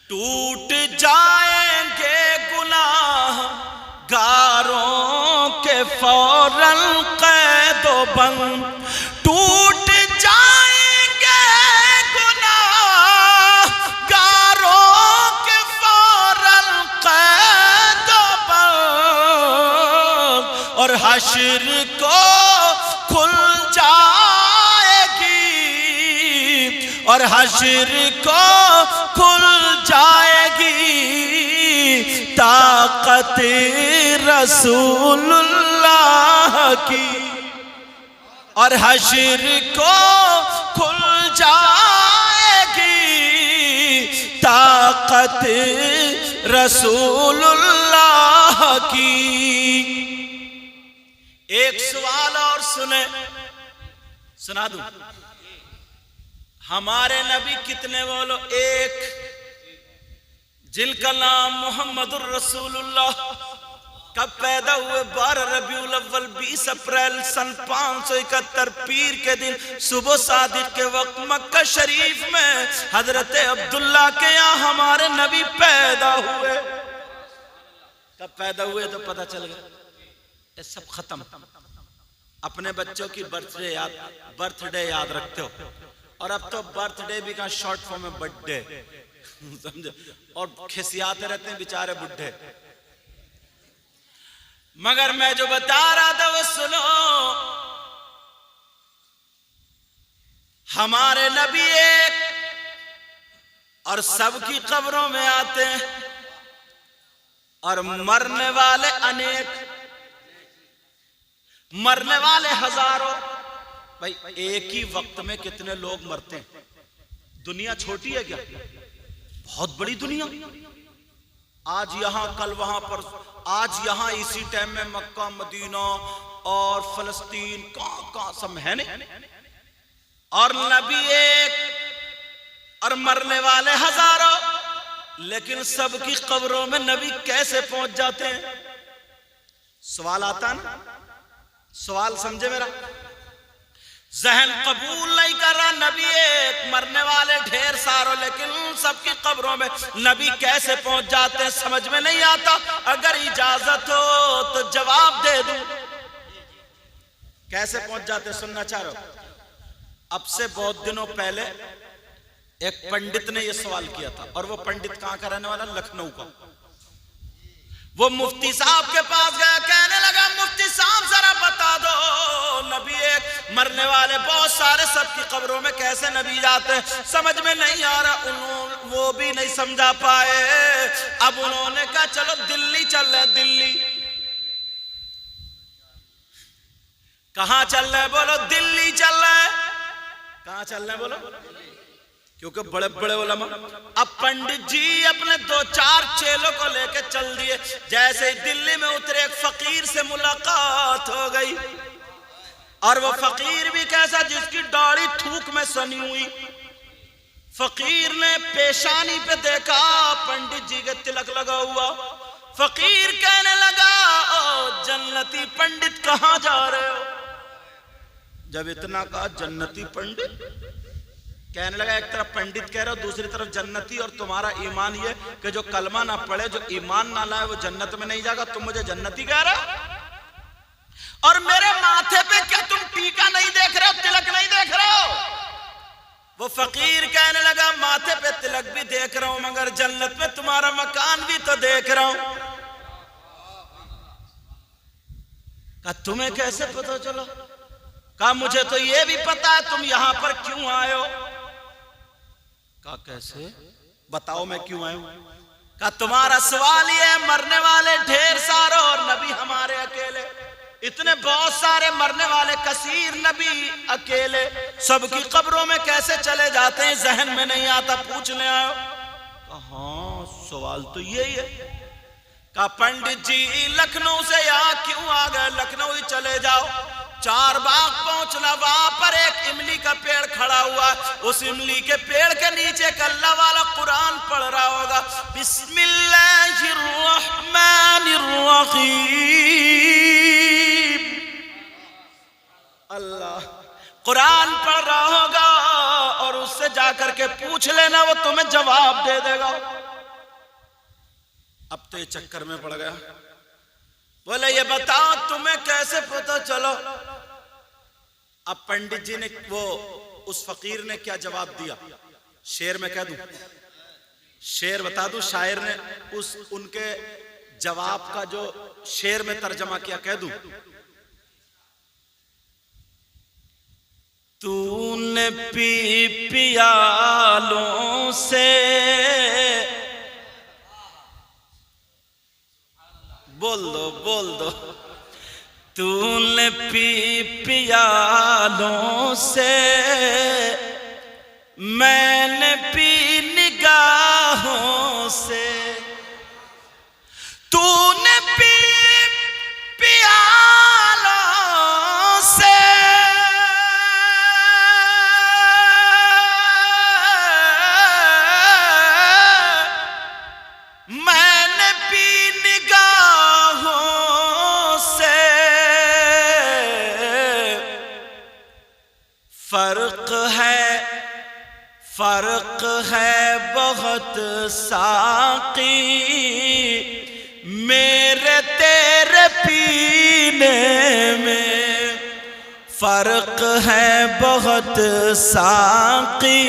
टूट जाएंगे गुनाहगारों के फौरन कैदो बंद। टूट जाएंगे गुनाहगारों के फौरन कैदो बंद, और हश्र को खुल जाएगी, और हश्र को खुल जाएगी ताकत रसूलुल्लाह की। और हश्र को खुल जाएगी ताकत रसूलुल्लाह की। एक सवाल और सुने, सुना दूं? हमारे नबी कितने बोलो? एक, जिनका नाम मोहम्मदुर रसूलुल्लाह। कब पैदा हुए? 12 रबीउल अव्वल 20 अप्रैल सन 571 पीर के दिन सुबह सादिक के वक्त मक्का शरीफ में हजरत अब्दुल्ला के यहाँ हमारे नबी पैदा हुए। कब पैदा हुए तो पता चल गया, ये सब खत्म। अपने बच्चों की बर्थडे याद रखते हो, और अब तो बर्थडे भी का शॉर्ट फॉर्म में बर्थडे समझो, और खिसियाते रहते हैं बेचारे बुढ़े। मगर मैं जो बता रहा था वो सुनो। हमारे नबी एक और सबकी कब्रों में आते हैं, और मरने वाले अनेक, मरने वाले हजारों। भाई एक ही वक्त में कितने लोग मरते हैं? दुनिया छोटी है क्या? बहुत बड़ी दुनिया। आज यहां कल वहां पर, आज यहां इसी टाइम में मक्का मदीना और फलस्तीन कहां सब है नहीं। और नबी एक और मरने वाले हजारों, लेकिन सबकी कब्रों में नबी कैसे पहुंच जाते हैं? सवाल आता है ना? सवाल समझे मेरा? जहन कबूल नहीं कर रहा। नबी एक, मरने वाले ढेर सारों, लेकिन सबकी कब्रों में नबी कैसे पहुंच जाते हैं समझ में नहीं आता। अगर इजाजत हो तो जवाब दे दूं, कैसे पहुंच जाते सुनना चाह रहे हो? अब से बहुत दिनों पहले एक पंडित ने यह सवाल किया था, और वो पंडित कहां का रहने वाला? लखनऊ का। वो मुफ्ती साहब के पास गया, कहने लगा मुफ्ती साहब जरा बता दो, नबी एक, मरने वाले बहुत सारे, सबकी कब्रों में कैसे नबी जाते हैं? समझ में नहीं आ रहा। वो भी नहीं समझा पाए। अब उन्होंने कहा चलो दिल्ली चल रहे। दिल्ली कहां चल रहे? बोलो दिल्ली चल रहे। कहां चल रहे बोलो? क्योंकि बड़े बड़े उलमा। अब पंडित जी अपने 2-4 चेलों को लेके चल दिए। जैसे ही दिल्ली में उतरे, एक फकीर से मुलाकात हो गई, और वो फकीर भी कैसा? जिसकी दाढ़ी थूक में सनी हुई। फकीर ने पेशानी पे देखा पंडित जी के तिलक लगा हुआ। फकीर कहने लगा ओ जन्नती पंडित कहां जा रहे हो? जब इतना कहा जन्नती पंडित, कहने लगा एक तरफ पंडित कह रहे हो, दूसरी तरफ जन्नती, और तुम्हारा ईमान ये कि जो कलमा ना पढ़े, जो ईमान ना लाए, वो जन्नत में नहीं जाएगा। तुम मुझे जन्नती कह रहे हो? और मेरे माथे पे क्या तुम टीका नहीं देख रहे हो, तिलक नहीं देख रहे हो? वो फकीर कहने लगा माथे पे तिलक भी देख रहा हूं, मगर जन्नत में तुम्हारा मकान भी तो देख रहा हूं। कहा तुम्हें कैसे पता चला? कहा मुझे तो ये भी पता है तुम यहां पर क्यों आए हो। कहा कैसे? बताओ मैं क्यों आया हूं। कहा तुम्हारा सवाल ये है, मरने वाले ढेर सारे और नबी हमारे अकेले। इतने बहुत सारे मरने वाले कसीर, नबी अकेले, सबकी कब्रों में कैसे चले जाते हैं? जहन में नहीं आता, पूछने आयो। हाँ सवाल तो यही है। कहा पंडित जी लखनऊ से यहाँ क्यों आ गए? लखनऊ ही चले जाओ। 4 बाग पहुंचना, वहां पर एक इमली का पेड़ खड़ा हुआ। उस इमली के पेड़ के नीचे एक अल्लाह वाला कुरान पढ़ रहा होगा, बिस्मिल्लाहिर्रहमानिर्रहीम। अल्लाह कुरान पढ़ रहा होगा, और उससे जाकर के पूछ लेना, वो तुम्हें जवाब दे देगा। अब तो ये चक्कर में पड़ गया। बोले ये बताओ तुम्हें कैसे पता चलो? अब पंडित जी ने, वो उस फकीर ने क्या जवाब दिया? शेर में कह दूं? शेर बता दूं? शायर ने उस उनके जवाब का जो शेर में तर्जमा किया, कह दूं? तूने पी पियालों से, बोल दो बोल दो, तूने पी पियालों से, मैंने पी निगाहों से। तूने पी पियालों से, मैंने पी निगाहों से। फर्क है बहुत साकी, मेरे तेरे पीने में। फर्क है बहुत साकी,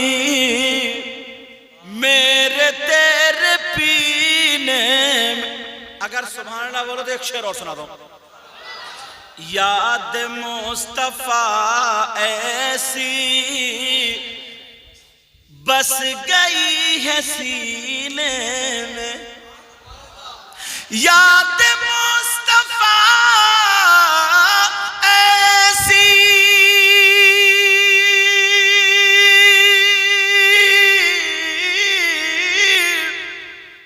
मेरे तेरे पीने में। अगर सुभान अल्लाह बोलो तो एक शेर और सुना दो। याद मुस्तफा ऐसी बस गई है सीने में, याद मुस्तफा ऐसी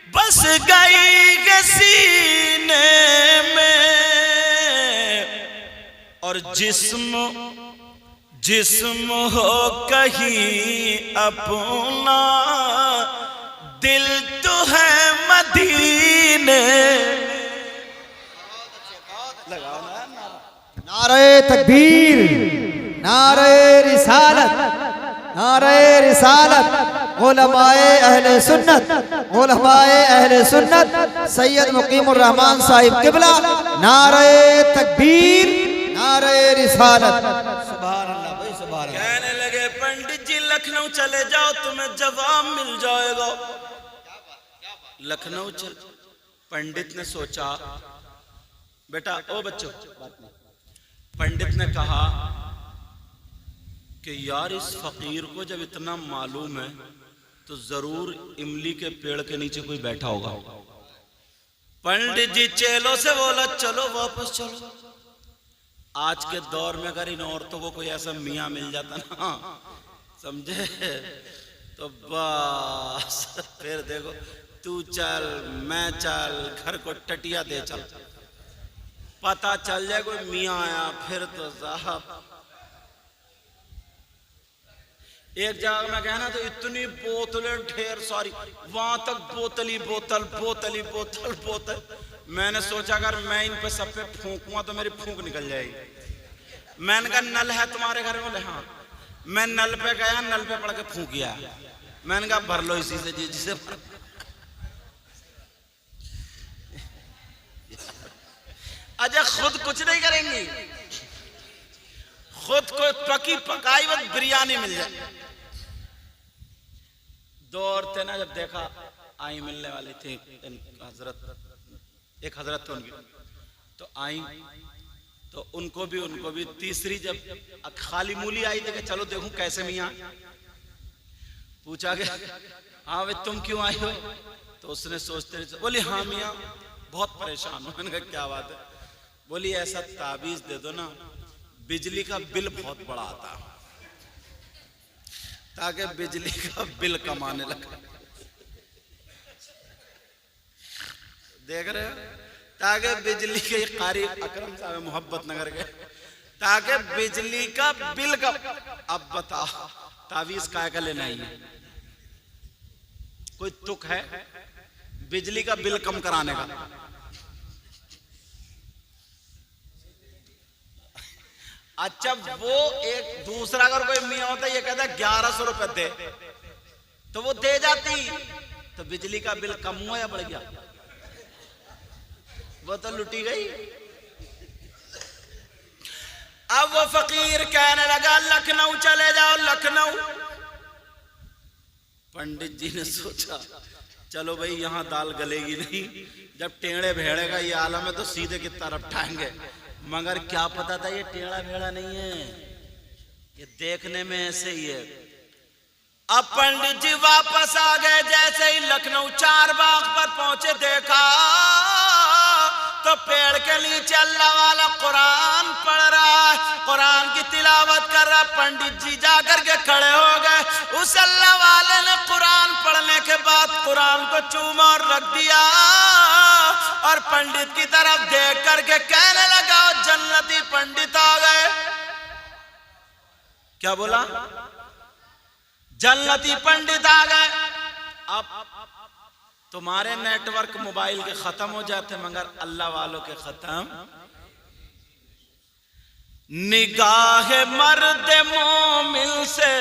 बस गई है सीने में, और जिस्म हो कहीं अपना, दिल तो है मदीने। नारे तकबीर, नारे रिसालत, नारे रिसालत, उलमाए अहले सुन्नत, उलमाए अहले सुन्नत सैयद मुकीमुर रहमान साहिब किबला, नारे तकबीर, नारे रिसालत। सुभान अल्लाह भाई, सुभान अल्लाह। कहने लगे पंडित जी लखनऊ चले जाओ तुम्हें जवाब मिल जाएगा। लखनऊ चल, पंडित ने सोचा, बेटा ओ बच्चों, पंडित ने कहा कि यार इस फकीर को जब इतना मालूम है तो जरूर इमली के पेड़ के नीचे कोई बैठा होगा। पंडित जी चेलों से बोला चलो वापस चलो। आज के दौर में अगर इन औरतों को कोई ऐसा मियाँ मिल जाता ना, समझे, तो बस फिर देखो, तू चल मैं चल, घर को टटिया दे चल, पता चल जाए कोई मियाँ आया फिर तो साहब। एक जगह में गया ना तो इतनी बोतलें ढेर सारी, वहां तक बोतल ही बोतल, बोतल ही बोतल, बोतल। मैंने सोचा अगर मैं इन पे सब पे फूंकूंगा तो मेरी फूंक निकल जाएगी। मैंने कहा नल है तुम्हारे घर? बोले हाँ। मैं नल पे गया, नल पे पड़ के फूंकिया। मैंने कहा भर लो इसी से, जिसे अजय खुद कुछ नहीं करेंगी, खुद को पकी पकाई हुई बिरयानी मिल जाए। दो औरतें ना जब देखा आई मिलने वाली थी हजरत, एक हजरत तो उनकी तो आई, तो उनको भी तीसरी जब खाली मूली आई थी कि चलो देखूं कैसे मियाँ। पूछा गया हाँ भाई तुम क्यों आई हो? तो उसने सोचते रहे, बोली हाँ मियाँ बहुत परेशान हूं। मैंने कहा क्या बात है? बोली ऐसा ताबीज दे दो ना बिजली का बिल बहुत बड़ा आता, ताकि बिजली का बिल कमाने लगा। देख रहे हो, ताकि बिजली के कारी अकरम साहब मोहब्बत नगर के, ताकि बिजली का बिल का। अब बताओ तावीज काय का लेना ही है? कोई तुक है बिजली का बिल कम कराने का? अच्छा वो एक दूसरा अगर कोई मियाँ होता ये कहता 1100 रुपए दे, तो वो दे जाती, तो बिजली का बिल कम हुआ या बढ़ गया? वो तो लुटी गई। अब वो फकीर कहने लगा लखनऊ चले जाओ, लखनऊ। पंडित जी ने सोचा चलो भाई यहाँ दाल गलेगी नहीं, जब टेढ़े भेड़े का ये आलम है तो सीधे की तरफ ठाएंगे। मगर क्या पता था ये टेढ़ा भेड़ा नहीं है, ये देखने में ऐसे ही है। अब पंडित जी वापस आ गए, जैसे ही लखनऊ चारबाग पर पहुंचे देखा तो पेड़ के नीचे अल्लाह वाला कुरान पढ़ रहा है, कुरान की तिलावत कर रहा। पंडित जी जाकर के खड़े हो गए। उस अल्लाह वाले ने कुरान पढ़ने के बाद कुरान को चूमा और रख दिया और पंडित की तरफ देख करके कहने लगा जन्नती पंडित आ गए। क्या बोला? जन्नती पंडित आ गए। अब तुम्हारे नेटवर्क मोबाइल के खत्म हो जाते मगर अल्लाह वालों के खत्म। निगाह मर्द मोमिन से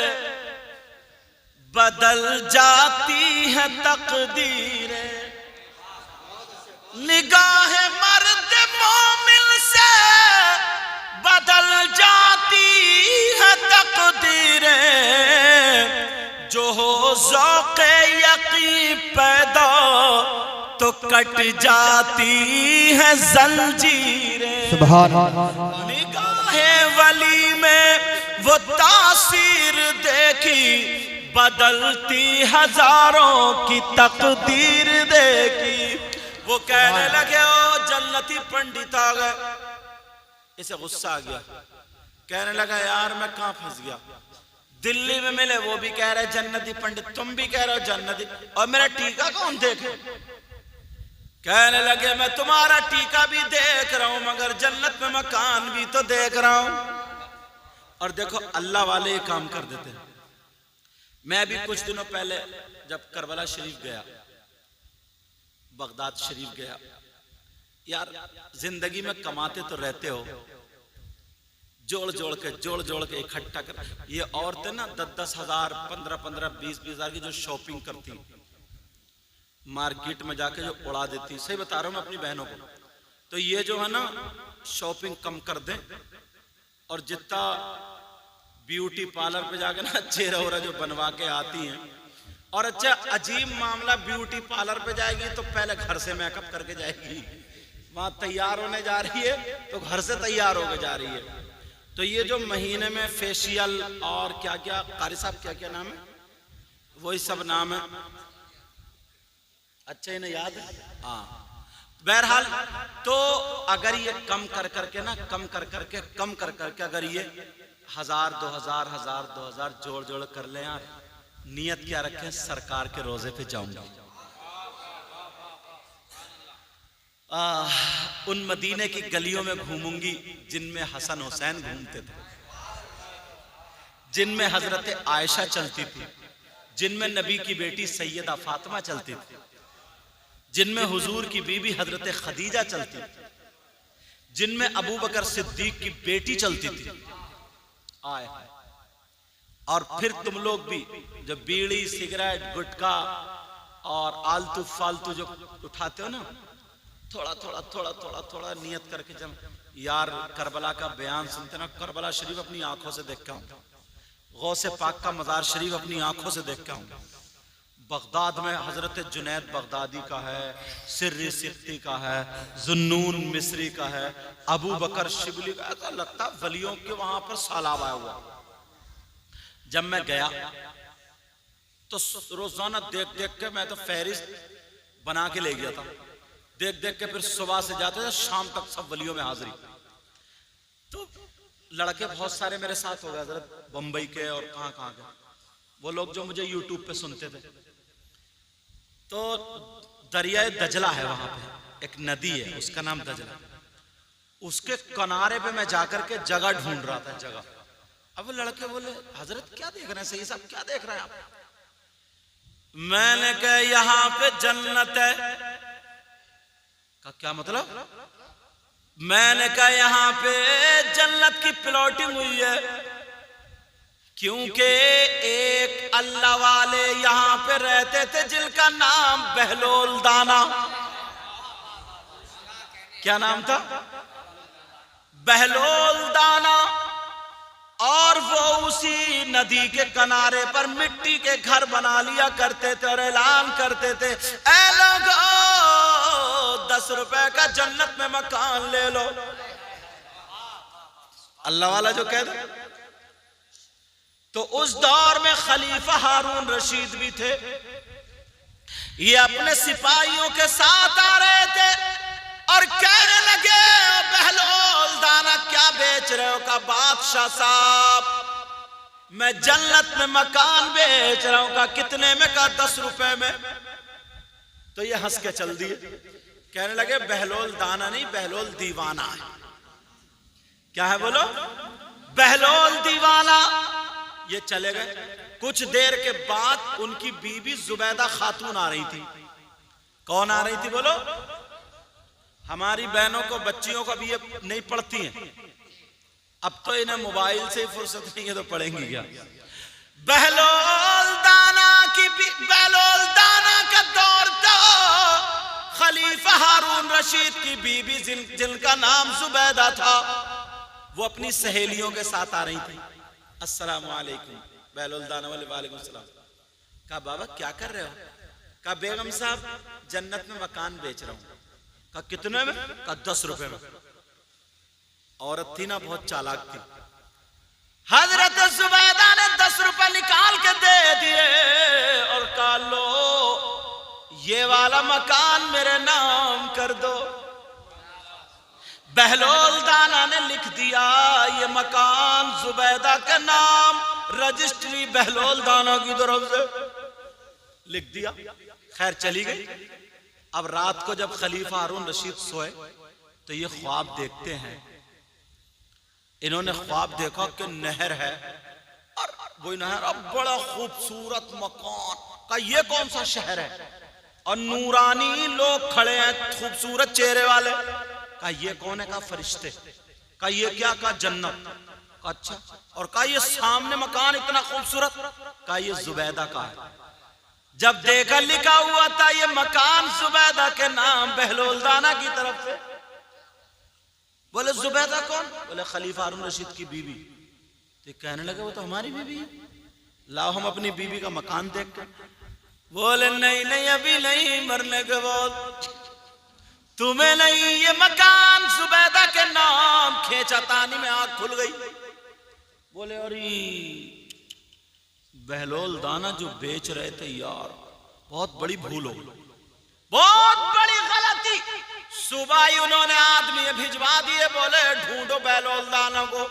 बदल जाती है तकदीरें, निगाह मर्द मोमिन से बदल जाती है तकदीरें, जो हो ज़ौक़े यक़ीन पैदा तो कट जाती है जंजीरें। सुभान अल्लाह। निगाहे वली में वो तासीर देखी, बदलती हजारों की तकदीर देखी। वो कहने लगे ओ जन्नती पंडित आ गए। इसे गुस्सा आ गया, कहने लगा यार मैं कहां फंस गया। दिल्ली में मिले वो भी कह रहे जन्नती पंडित, तुम भी कह रहे हो जन्नती, और मेरा टीका कौन देखे। कहने लगे मैं तुम्हारा टीका भी देख रहा हूं, मगर जन्नत में मकान भी तो देख रहा हूं। और देखो अल्लाह वाले ये काम कर देते हैं। मैं भी कुछ दिनों पहले जब करबला शरीफ गया, बगदाद शरीफ गया, यार जिंदगी में कमाते तो रहते हो, जोड़ जोड़ के इकट्ठा कर। ये औरतें ना 10-10 हजार, 15-15, 20-20 हजार की जो शॉपिंग करती, मार्केट में जाके जो उड़ा देती, सही बता रहा हूं मैं अपनी बहनों को। तो ये जो है ना शॉपिंग कम कर दें, और जितना ब्यूटी पार्लर पे जाके ना चेहरा वोरा जो बनवा के आती हैं। और अच्छा अजीब मामला, ब्यूटी पार्लर पे जाएगी तो पहले घर से मेकअप करके जाएगी, वहां तैयार होने जा रही है तो घर से तैयार होके जा रही है। तो ये जो महीने में फेशियल और क्या क्या, कारी साहब क्या क्या नाम है, वही सब नाम है, अच्छा इन्हें याद है। हाँ बहरहाल, तो अगर ये कम कर करके ना कम कर करके अगर ये 1000, 2000, 1000, 2000 जोड़ कर ले यार, नियत क्या रखें, सरकार के रोजे पे जाऊंगा। उन मदीने की गलियों में घूमूंगी जिनमें हसन हुसैन घूमते थे, जिनमें हजरत आयशा चलती थी, जिनमें नबी की बेटी सैयदा फातिमा चलती थी, जिनमें हुजूर की बीबी हजरत खदीजा चलती थी, जिनमें अबू बकर सिद्दीक की बेटी चलती थी। आए और फिर तुम लोग भी जो बीड़ी, सिगरेट, गुटखा और आलतू फालतू जो उठाते हो ना, थोड़ा नियत करके जब यार करबला का बयान सुनते ना, करबला शरीफ अपनी आंखों से देख के आऊंगा, गौसे पाक का मजार शरीफ अपनी आंखों से देख के आऊंगा। बगदाद में हजरत जुनैद बगदादी का है, सिर्री सिक्ती का है, जुन्नून मिस्री का है, अबू बकर शिबली का। ऐसा लगता वलियों के वहां पर सालाब आया हुआ। जब मैं गया तो रोजाना देख के मैं तो फहरिस्त बना के ले गया था, देख के फिर सुबह से जाते थे शाम तक सब वलियों में हाजिरी। तो लड़के बहुत सारे मेरे साथ हो गए, हजरत बंबई के और कहां के, वो लोग जो मुझे यूट्यूब पे सुनते थे। तो दरियाए दजला है वहां पे, एक नदी है उसका नाम दजला, उसके किनारे पे मैं जाकर के जगह ढूंढ रहा था, जगह। अब लड़के बोले हजरत क्या देख रहे हैं, सही साहब क्या देख रहे हैं आप। मैंने कहा यहां पे जन्नत है। का क्या मतलब। मैंने कहा यहां पे जन्नत की प्लॉटिंग हुई है, क्योंकि एक अल्लाह वाले यहां पे रहते थे जिनका नाम बहलोल दाना। क्या नाम था, बहलोल दाना। और वो उसी नदी के किनारे पर मिट्टी के घर बना लिया करते थे और ऐलान करते थे, ऐ लोगों 10 रुपए का जन्नत में मकान ले लो। अल्लाह वाला जो कह दे। तो उस दौर में खलीफा हारून रशीद भी थे, ये अपने सिपाहियों के साथ आ रहे थे और कहने लगे बहलोल दाना क्या बेच रहे हो। का बादशाह साहब मैं जन्नत में मकान बेच रहा हूं। का कितने में। का 10 रुपए में। तो ये हंस के चल दिए, कहने लगे बहलोल दाना नहीं, बहलोल दीवाना है। क्या है बोलो, बहलोल दीवाना। ये चले गए। कुछ देर के बाद उनकी बीबी जुबैदा खातून आ रही थी। कौन आ रही थी बोलो, हमारी बहनों को, बच्चियों को अभी ये नहीं पढ़ती हैं, अब तो इन्हें मोबाइल से ही फुर्सत नहीं है तो पढ़ेंगी क्या। बहलोल दाना की, बहलोल दाना का दौर था। खलीफा हारून रशीद की बीबी जिनका नाम जुबैदा था, वो अपनी सहेलियों के साथ आ रही थी। अस्सलामु अलैकुम। बहलोल दाना वाले वालेकुम सलाम। कहा बाबा क्या कर रहे हो। कहा बेगम साहब जन्नत में मकान बेच रहा हूं। कहा कितने में। कहा 10 रुपए में। औरत थी ना, बहुत चालाक थी। हजरत जुबैदा ने 10 रुपए निकाल के दे दिए और कहा लो ये वाला मकान मेरे नाम कर दो। बहलोल दाना ने लिख दिया ये मकान जुबैदा के नाम, रजिस्ट्री बहलोल दाना की तरफ से लिख दिया। खैर चली गई। अब रात को जब खलीफा हारून रशीद सोए तो ये ख्वाब देखते हैं। इन्होंने ख्वाब देखा कि नहर है और वो नहर, अब बड़ा खूबसूरत मकान का, ये कौन सा शहर है, और नूरानी लोग खड़े हैं खूबसूरत चेहरे वाले। का ये कौन है? का फरिश्ते। का ये क्या? का जन्नत। का अच्छा। और का ये सामने मकान इतना खूबसूरत? का ये जुबैदा का है। जब देखा लिखा हुआ था ये मकान जुबैदा के नाम, बहलोल दाना की तरफ से। बोले जुबैदा कौन? बोले खलीफा हारून रशीद की बीवी। तो कहने लगे वो तो हमारी बीवी है, लाओ हम अपनी बीवी का मकान देखते। बोले नहीं नहीं अभी नहीं, मरने के बाद तुम्हें नहीं, ये मकान जुबैदा के नाम। खेचातानी में आंख खुल गई। बोले अरे बहलोल दाना जो बेच रहे थे यार, बहुत बड़ी भूल हो, बहुत बड़ी गलती। सुबह ही उन्होंने आदमी भिजवा दिए, बोले ढूंढो बहलोल दाना को,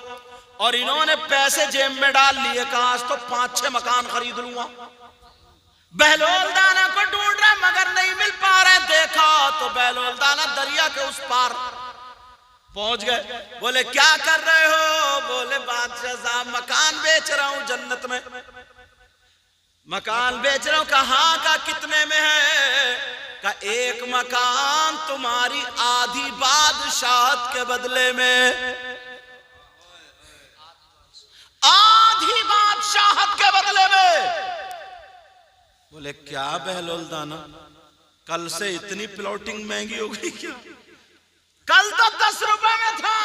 और इन्होंने पैसे जेब में डाल लिए। कहा आज तो 5-6 मकान खरीद लूंगा। बहलोल दाना को ढूंढ रहे मगर नहीं मिल पा रहे। देखा तो बहलोल दाना दरिया के उस पार पहुंच गए। बोले क्या कर रहे हो? बोले बादशाह साहब मकान बेच रहा हूं जन्नत में, मकान बेच रहा हूं। कहां का? कितने में है? का एक मकान तुम्हारी आधी बादशाहत के बदले में, आधी बादशाहत के बदले में। बोले क्या बहलोल दाना, कल से इतनी प्लॉटिंग महंगी हो गई क्या? कल तो 10 रुपए में था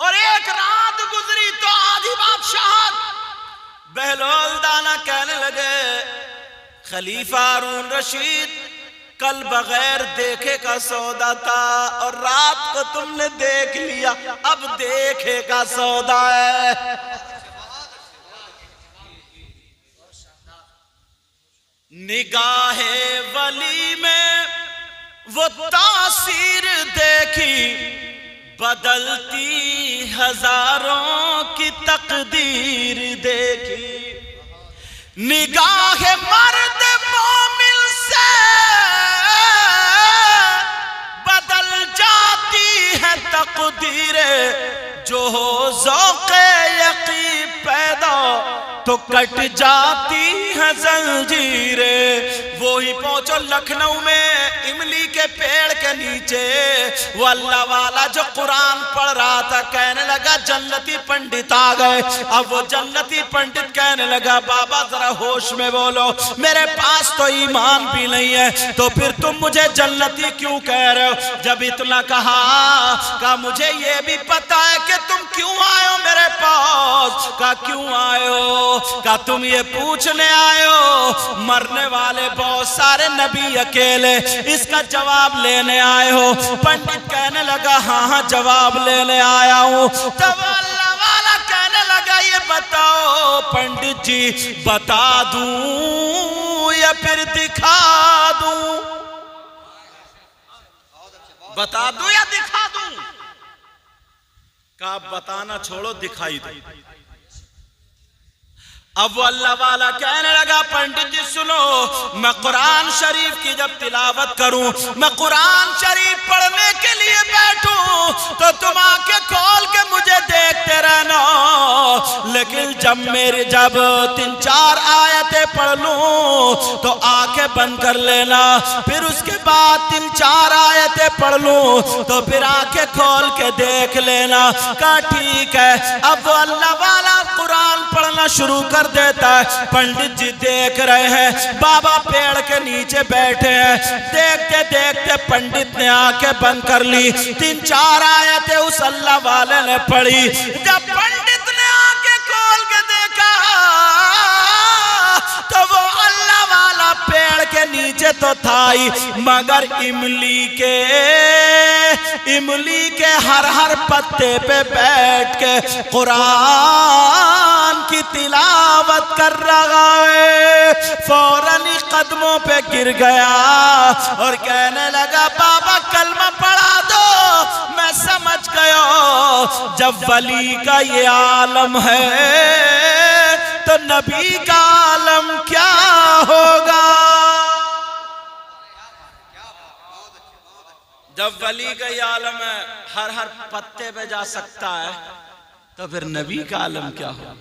और एक रात गुजरी तो आधी बादशाहत। बहलोल दाना कहने लगे खलीफा हारून रशीद, कल बगैर देखे का सौदा था और रात को तुमने देख लिया, अब देखे का सौदा है। निगाहे वली में वो तासीर देखी, बदलती हजारों की तकदीर देखी। निगाहे मर्द मोमिन से बदल जाती है तकदीरें, जो हो ज़ौक़े यक़ीन पैदा तो कट जाती है जंजीरें। वो ही पहुंचो लखनऊ में इमली के पेड़ के नीचे, वो अल्लाह वाला जो कुरान पढ़ रहा था कहने लगा जन्नती पंडित आ गए। अब वो जन्नती पंडित कहने लगा बाबा जरा होश में बोलो, मेरे पास तो ईमान भी नहीं है, तो फिर तुम मुझे जन्नती क्यों कह रहे हो? जब इतना कहा मुझे ये भी पता है कि तुम क्यों आए हो मेरे पास। का क्यों आए हो? का तुम ये पूछने आए हो मरने वाले बहुत सारे नबी अकेले, इसका जवाब लेने आए हो? पंडित कहने लगा हाँ हाँ जवाब लेने आया हूं। तब अल्लाह वाला कहने लगा ये बताओ पंडित जी, बता दूं या फिर दिखा दूं? बता दूं या दिखा दूं? का बताना छोड़ो, दिखाई दो। अब वो अल्लाह वाला कहने लगा पंडित जी सुनो, मैं कुरान शरीफ की जब तिलावत करूं, मैं कुरान शरीफ पढ़ने के लिए बैठूं तो तुम आंखें खोल के मुझे देखते रहना, लेकिन जब 3-4 आयतें पढ़ लूं तो आंखें बंद कर लेना, फिर उसके बाद 3-4 आयतें पढ़ लूं तो फिर आंखें खोल के देख लेना। कहा ठीक है। अब वो अल्लाह वाला कुरान पढ़ना शुरू कर देता है। पंडित जी देख रहे हैं, बाबा पेड़ के नीचे बैठे हैं। देखते देखते पंडित ने आंखें बंद कर ली, 3-4 आयतें उस अल्लाह वाले ने पढ़ी। जब पंडित ने आंखें खोल के देखा तो वो अल्लाह वाला पेड़ के नीचे तो था ही, मगर इमली के इमली के हर हर पत्ते पे बैठ के कुरान की तिलावत कर रहा है। फौरन ही कदमों पे गिर गया और कहने लगा बाबा कलमा पढ़ा दो। मैं समझ गया जब वली का ये आलम है तो नबी का आलम क्या होगा। जब वली का ये आलम है हर हर पत्ते पे जा सकता है तो फिर नबी का आलम क्या होगा।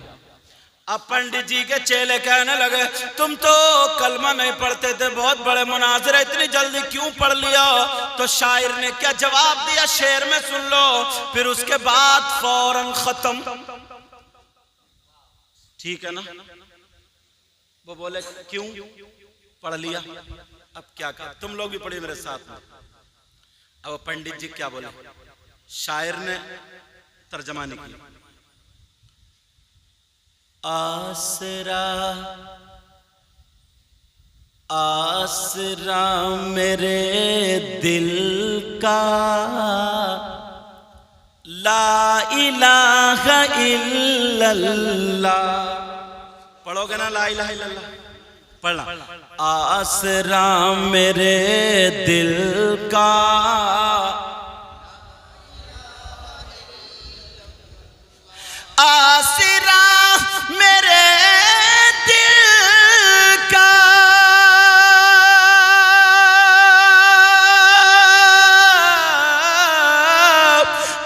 अब पंडित जी के चेले कहने लगे तुम तो कलमा नहीं पढ़ते थे, बहुत बड़े मुनाज़िर, इतनी जल्दी क्यों पढ़ लिया। तो शायर ने क्या जवाब दिया शेर में सुन लो, फिर उसके बाद फौरन खत्म। ठीक है ना। वो बोले क्यों पढ़ लिया, अब क्या कर, तुम लोग भी पढ़िए मेरे साथ में। अब पंडित जी क्या बोले, शायर ने तर्जमा नहीं किया। आसरा आसरा मेरे दिल का ला इलाहा इल्लल्लाह। पढ़ोगे ना ला इलाहा इल्लल्लाह, पढ़ना। आसरा मेरे दिल का आसरा मेरे दिल का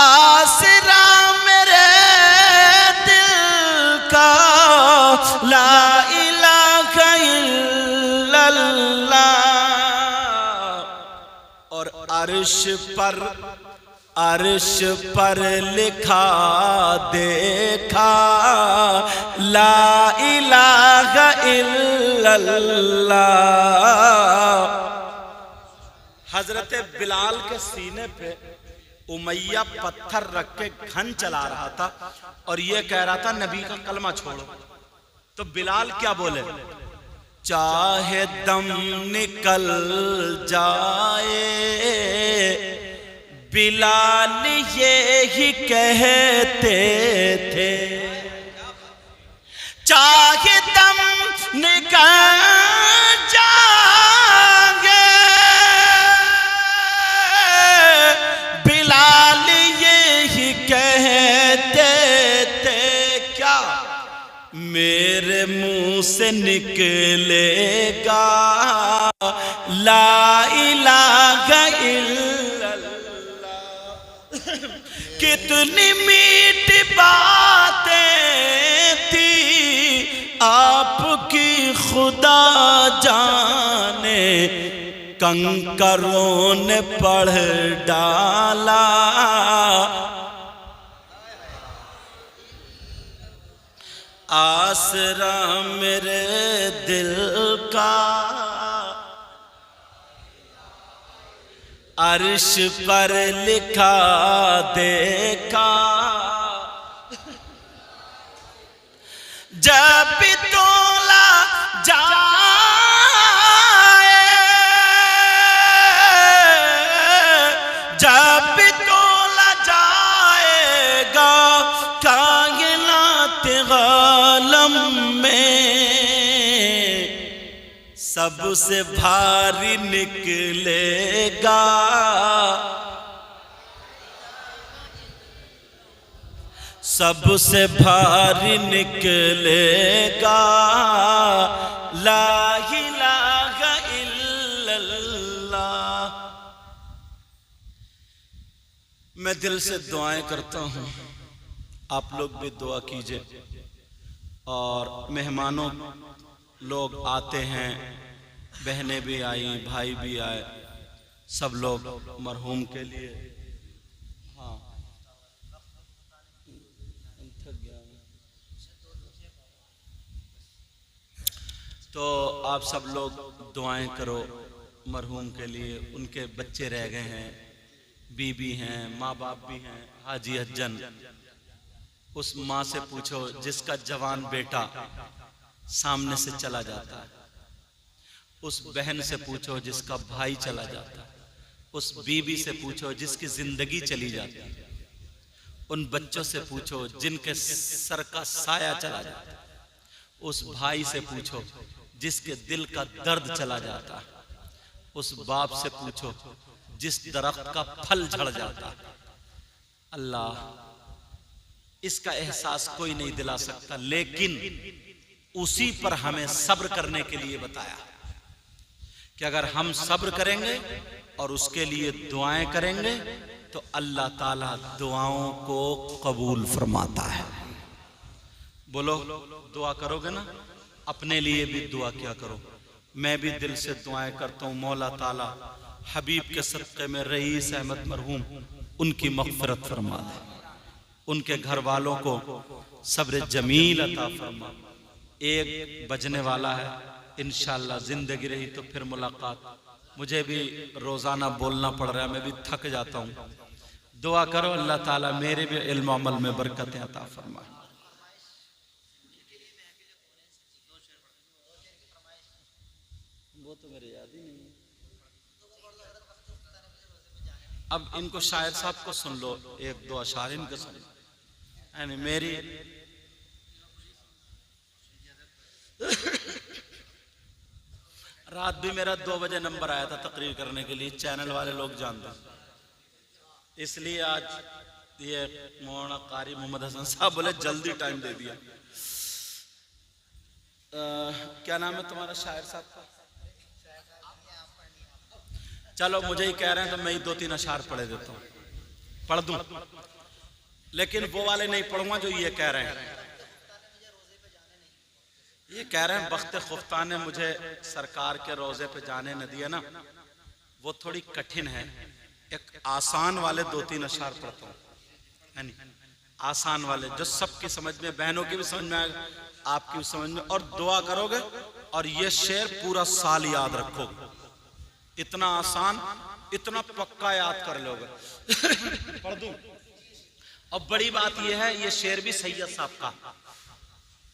आसरा मेरे दिल का ला इलाहा इल्लल्लाह। और अर्श पर लिखा देखा ला इलाहा इल्लल्लाह। हजरत बिलाल के सीने पे उमैया पत्थर रख के घन चला रहा था और ये कह रहा था नबी का कलमा छोड़ो। तो बिलाल क्या बोले, चाहे दम निकल जाए बिलाल ये ही कहते थे, चाहे दम निकल जाए बिलाल ये ही कहते थे। क्या मेरे मुंह से निकलेगा ला इलाहा इल्लल्लाह। कितनी मीठी बातें थी आपकी खुदा जाने, कंकरों ने पढ़ डाला आसरा मेरे दिल का अर्श पर लिखा देखा। जब भी तोला जाए जब भी तोला जाएगा कायनात आलम में सबसे भारी निकलेगा सबसे भारी निकलेगा ला इलाहा इल्लल्लाह। मैं दिल से दुआएं करता हूँ, आप लोग भी दुआ कीजिए। और मेहमानों लोग आते हैं, बहनें भी आई, भाई भी आए, सब लोग मरहूम के लिए। हाँ तो आप सब लोग दुआएं करो मरहूम के लिए। उनके बच्चे रह गए हैं, बीबी हैं, माँ बाप भी हैं, हाजी हज्जन। उस माँ से पूछो जिसका जवान बेटा सामने से चला जाता है, उस बहन से पूछो जिसका भाई चला जाता है, उस बीवी से पूछो जिसकी जिंदगी चली जाती है, उन बच्चों से पूछो जिनके सर का साया चला जाता है, उस भाई से पूछो जिसके दिल का दर्द चला जाता है, उस बाप से पूछो जिस दरख्त का फल झड़ जाता है। अल्लाह, इसका एहसास कोई नहीं दिला सकता, लेकिन उसी पर हमें सब्र करने के लिए बताया कि अगर हम सब्र करेंगे और उसके लिए दुआएं करेंगे तो अल्लाह ताला दुआओं को कबूल फरमाता है। बोलो, दुआ करोगे ना? अपने लिए भी दुआ क्या करो। मैं भी दिल से दुआएं करता हूँ, मौला ताला हबीब के सदक़े में रईस अहमद मरहूम उनकी मग़फ़िरत फरमा दे, उनके घर वालों को सब्र जमील अता फरमा। एक बजने वाला है, इंशाअल्लाह जिंदगी रही तो फिर मुलाकात। मुझे भी रोज़ाना बोलना पड़ रहा है, मैं भी थक जाता हूँ। दुआ करो अल्लाह ताला मेरे भी इल्म अमल में बरकतें अता फरमाए। वो तो मेरे याद ही नहीं है। अब इनको शायर साहब को सुन लो, एक दो अशार इनके सुन लो। यानी मेरी रात भी मेरा 2 बजे नंबर आया था तकरीर करने के लिए, चैनल वाले लोग जानते हैं, इसलिए आज ये मौलाना कारी मोहम्मद हसन साहब बोले जल्दी टाइम दे दिया। क्या नाम है तुम्हारा शायर साहब का? चलो मुझे ही कह रहे हैं तो मैं ही 2-3 अशार पढ़े देता हूँ, पढ़ दूं, लेकिन वो वाले नहीं पढ़ूंगा जो ये कह रहे हैं। ये कह रहे हैं बख्त खुफ्ता ने मुझे सरकार के रोजे पे जाने न दिया ना, वो थोड़ी कठिन है। एक आसान वाले 2-3 अशार पढ़ता हूँ, यानी आसान वाले जो सबकी समझ में, बहनों की भी समझ में आएगा, आपकी भी समझ में, और दुआ करोगे और ये शेर पूरा साल याद रखोगे। इतना आसान, इतना पक्का याद कर लोगे। पढ़ दूं? और बड़ी बात यह है, ये शेर भी सैयद साहब का,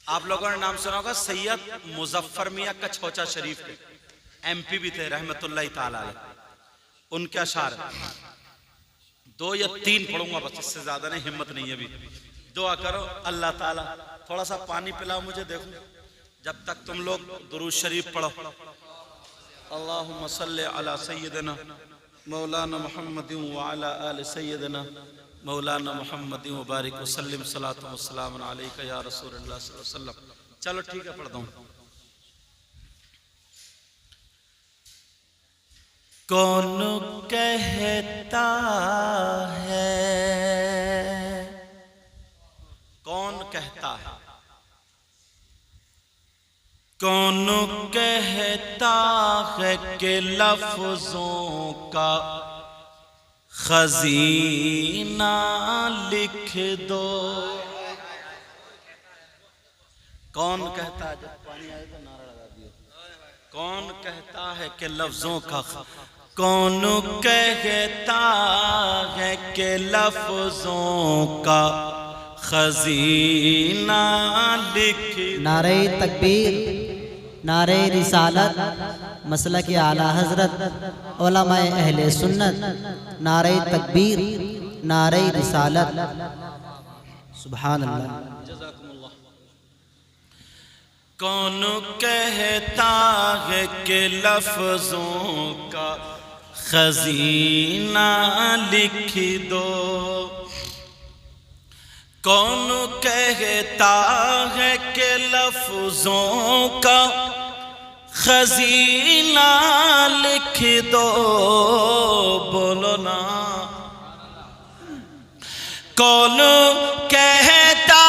आप लोगों ने नाम सुना होगा, सैयद मुजफ्फर मियां कछौचा शरीफ के MP भी थे रहमतुल्लाह ताला अलैह। उनके अशार 2 या 3 पढ़ूंगा बस, इससे ज्यादा नहीं, हिम्मत नहीं है अभी। दुआ करो अल्लाह ताला, थोड़ा सा पानी पिलाओ मुझे, देखो जब तक तुम लोग दुरूद शरीफ पढ़ो। अल्लाहुम्मा सल्ली अला सय्यिदना मौलाना मुहम्मदिन व अला आलि सय्यिदना मौलाना मुहम्मदिन व बारिक व सल्लिम सलातु व सलाम अलैका या रसूलल्लाह सल्लल्लाहु अलैहि वसल्लम। चलो ठीक है, पढ़ता हूँ। कौन कहता है, कौन कहता है, कौन कहता है कि लफ्जों का खजीना लिख दो। कौन कहता है, जब पानी आए तो नारा लगा दियो। कौन कहता है कि लफ्जों का, कौन कहता है कि लफ्जों का खजीना लिख। नारे तकबीर, नारे रिसालत, मसलक आला हजरत, उलमाए अहले सुन्नत, नारे तकबीर, नारे रिसालत, सुभान अल्लाह। जज़ाकुमुल्लाह। कौन कहता है कि लफ्जों का खजीना लिख दो, कौन कहता है कि लफ्जों का खजीना लिख दो। बोलो ना, कौन कहता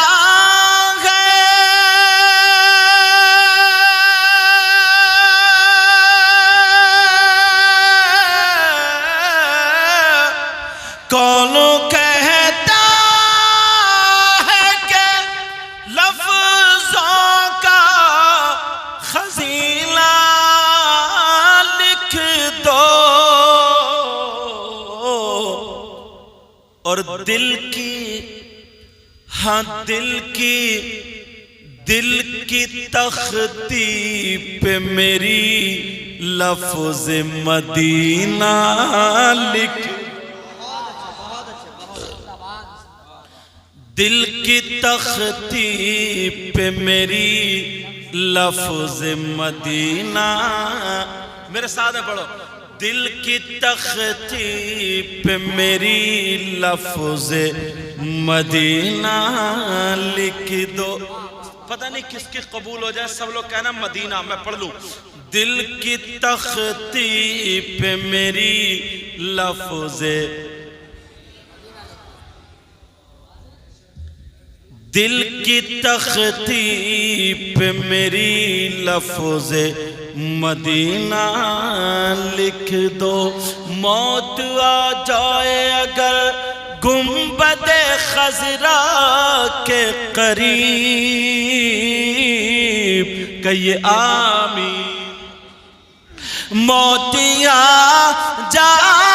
कौन कहता है कि लफ्जों का खजीना लिख दो, और दिल की, हाँ दिल की तख्ती पे मेरी लफ्ज मदीना लिख, दिल की तख्ती पे मेरी लफ्ज मदीना, मेरे साथ में पढ़ो, दिल की तख्ती पे मेरी लफ्ज मदीना लिख दो। पता नहीं किसकी कबूल हो जाए, सब लोग कहना मदीना, मैं पढ़ लूं। दिल की तख्ती पे मेरी लफ्ज, दिल की तख्ती पे मेरी लफ्ज मदीना लिख दो। मौत आ जाए अगर गुंबदे खजरा के करीब, कहिए आमीन। मौत आ जाए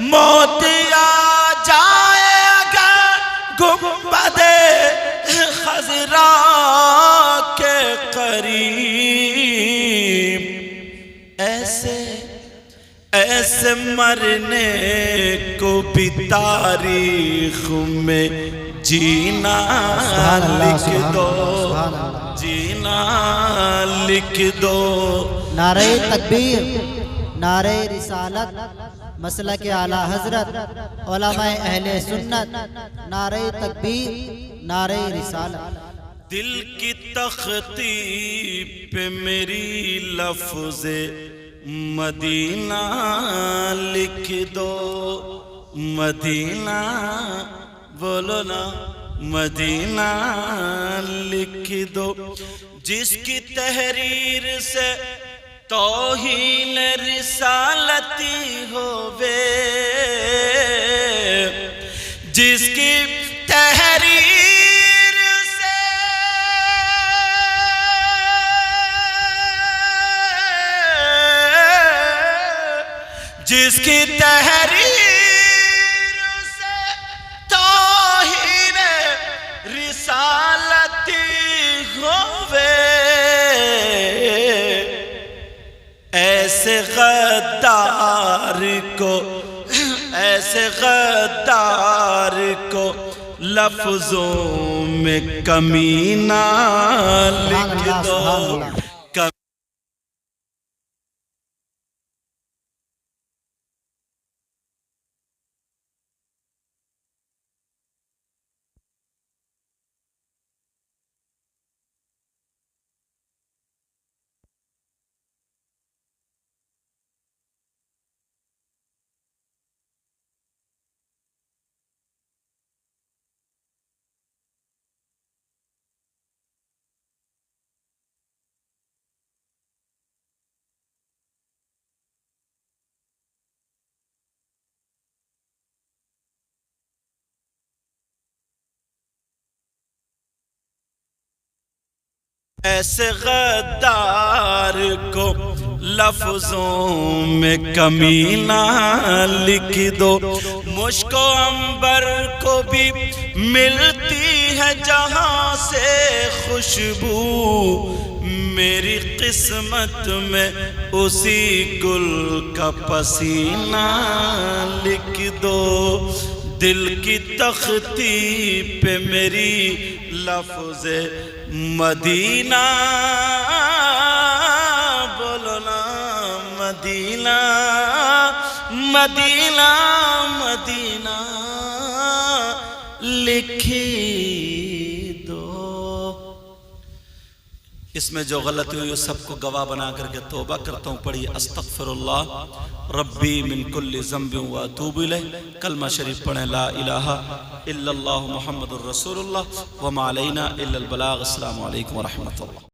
मौत आ जाए अगर गुंबदे खजरा के करीब, ऐसे ऐसे मरने को भी तारीख में जीना लिख दो, जीना लिख दो। नारे तकबीर, नारे रिसालत, मसलक आला हजरत, उलमाए अहले सुन्नत, नारे तकबीर, नारे रिसालत। दिल की तख्ती पे मेरी लफ्ज मदीना लिख दो, मदीना बोलो ना, मदीना लिख दो। जिसकी तहरीर से तौहीन रिसालती होवे, जिसकी तहरीर से जिसकी तहरीर से तौहीन रिसालती होवे, ऐसे गद्दार को, ऐसे गद्दार को लफ्जों में कमीना लिख दो। ऐसे गद्दार को लफ्जों में कमीना लिख दो। मुझको अंबर को भी मिलती है जहां से खुशबू, मेरी किस्मत में उसी गुल का पसीना लिख दो। दिल की तख्ती पे मेरी लफ्ज मदीना, बोलो ना मदीना, मदीना, मदीना लिखी दो। इसमें जो गलती हुई सबको गवाह बना करके तौबा करता हूँ। पढ़िए अस्तगफिरुल्लाह रब्बी मिन कुल्ली ज़ंबिन व अतूबु इलैह। कलमा शरीफ पढ़ें ला इलाहा इल्लल्लाहु मुहम्मदुर रसूलुल्लाह व मा अलैना इल्लल बलाग। अस्सलामु अलैकुम व रहमतुल्लाह।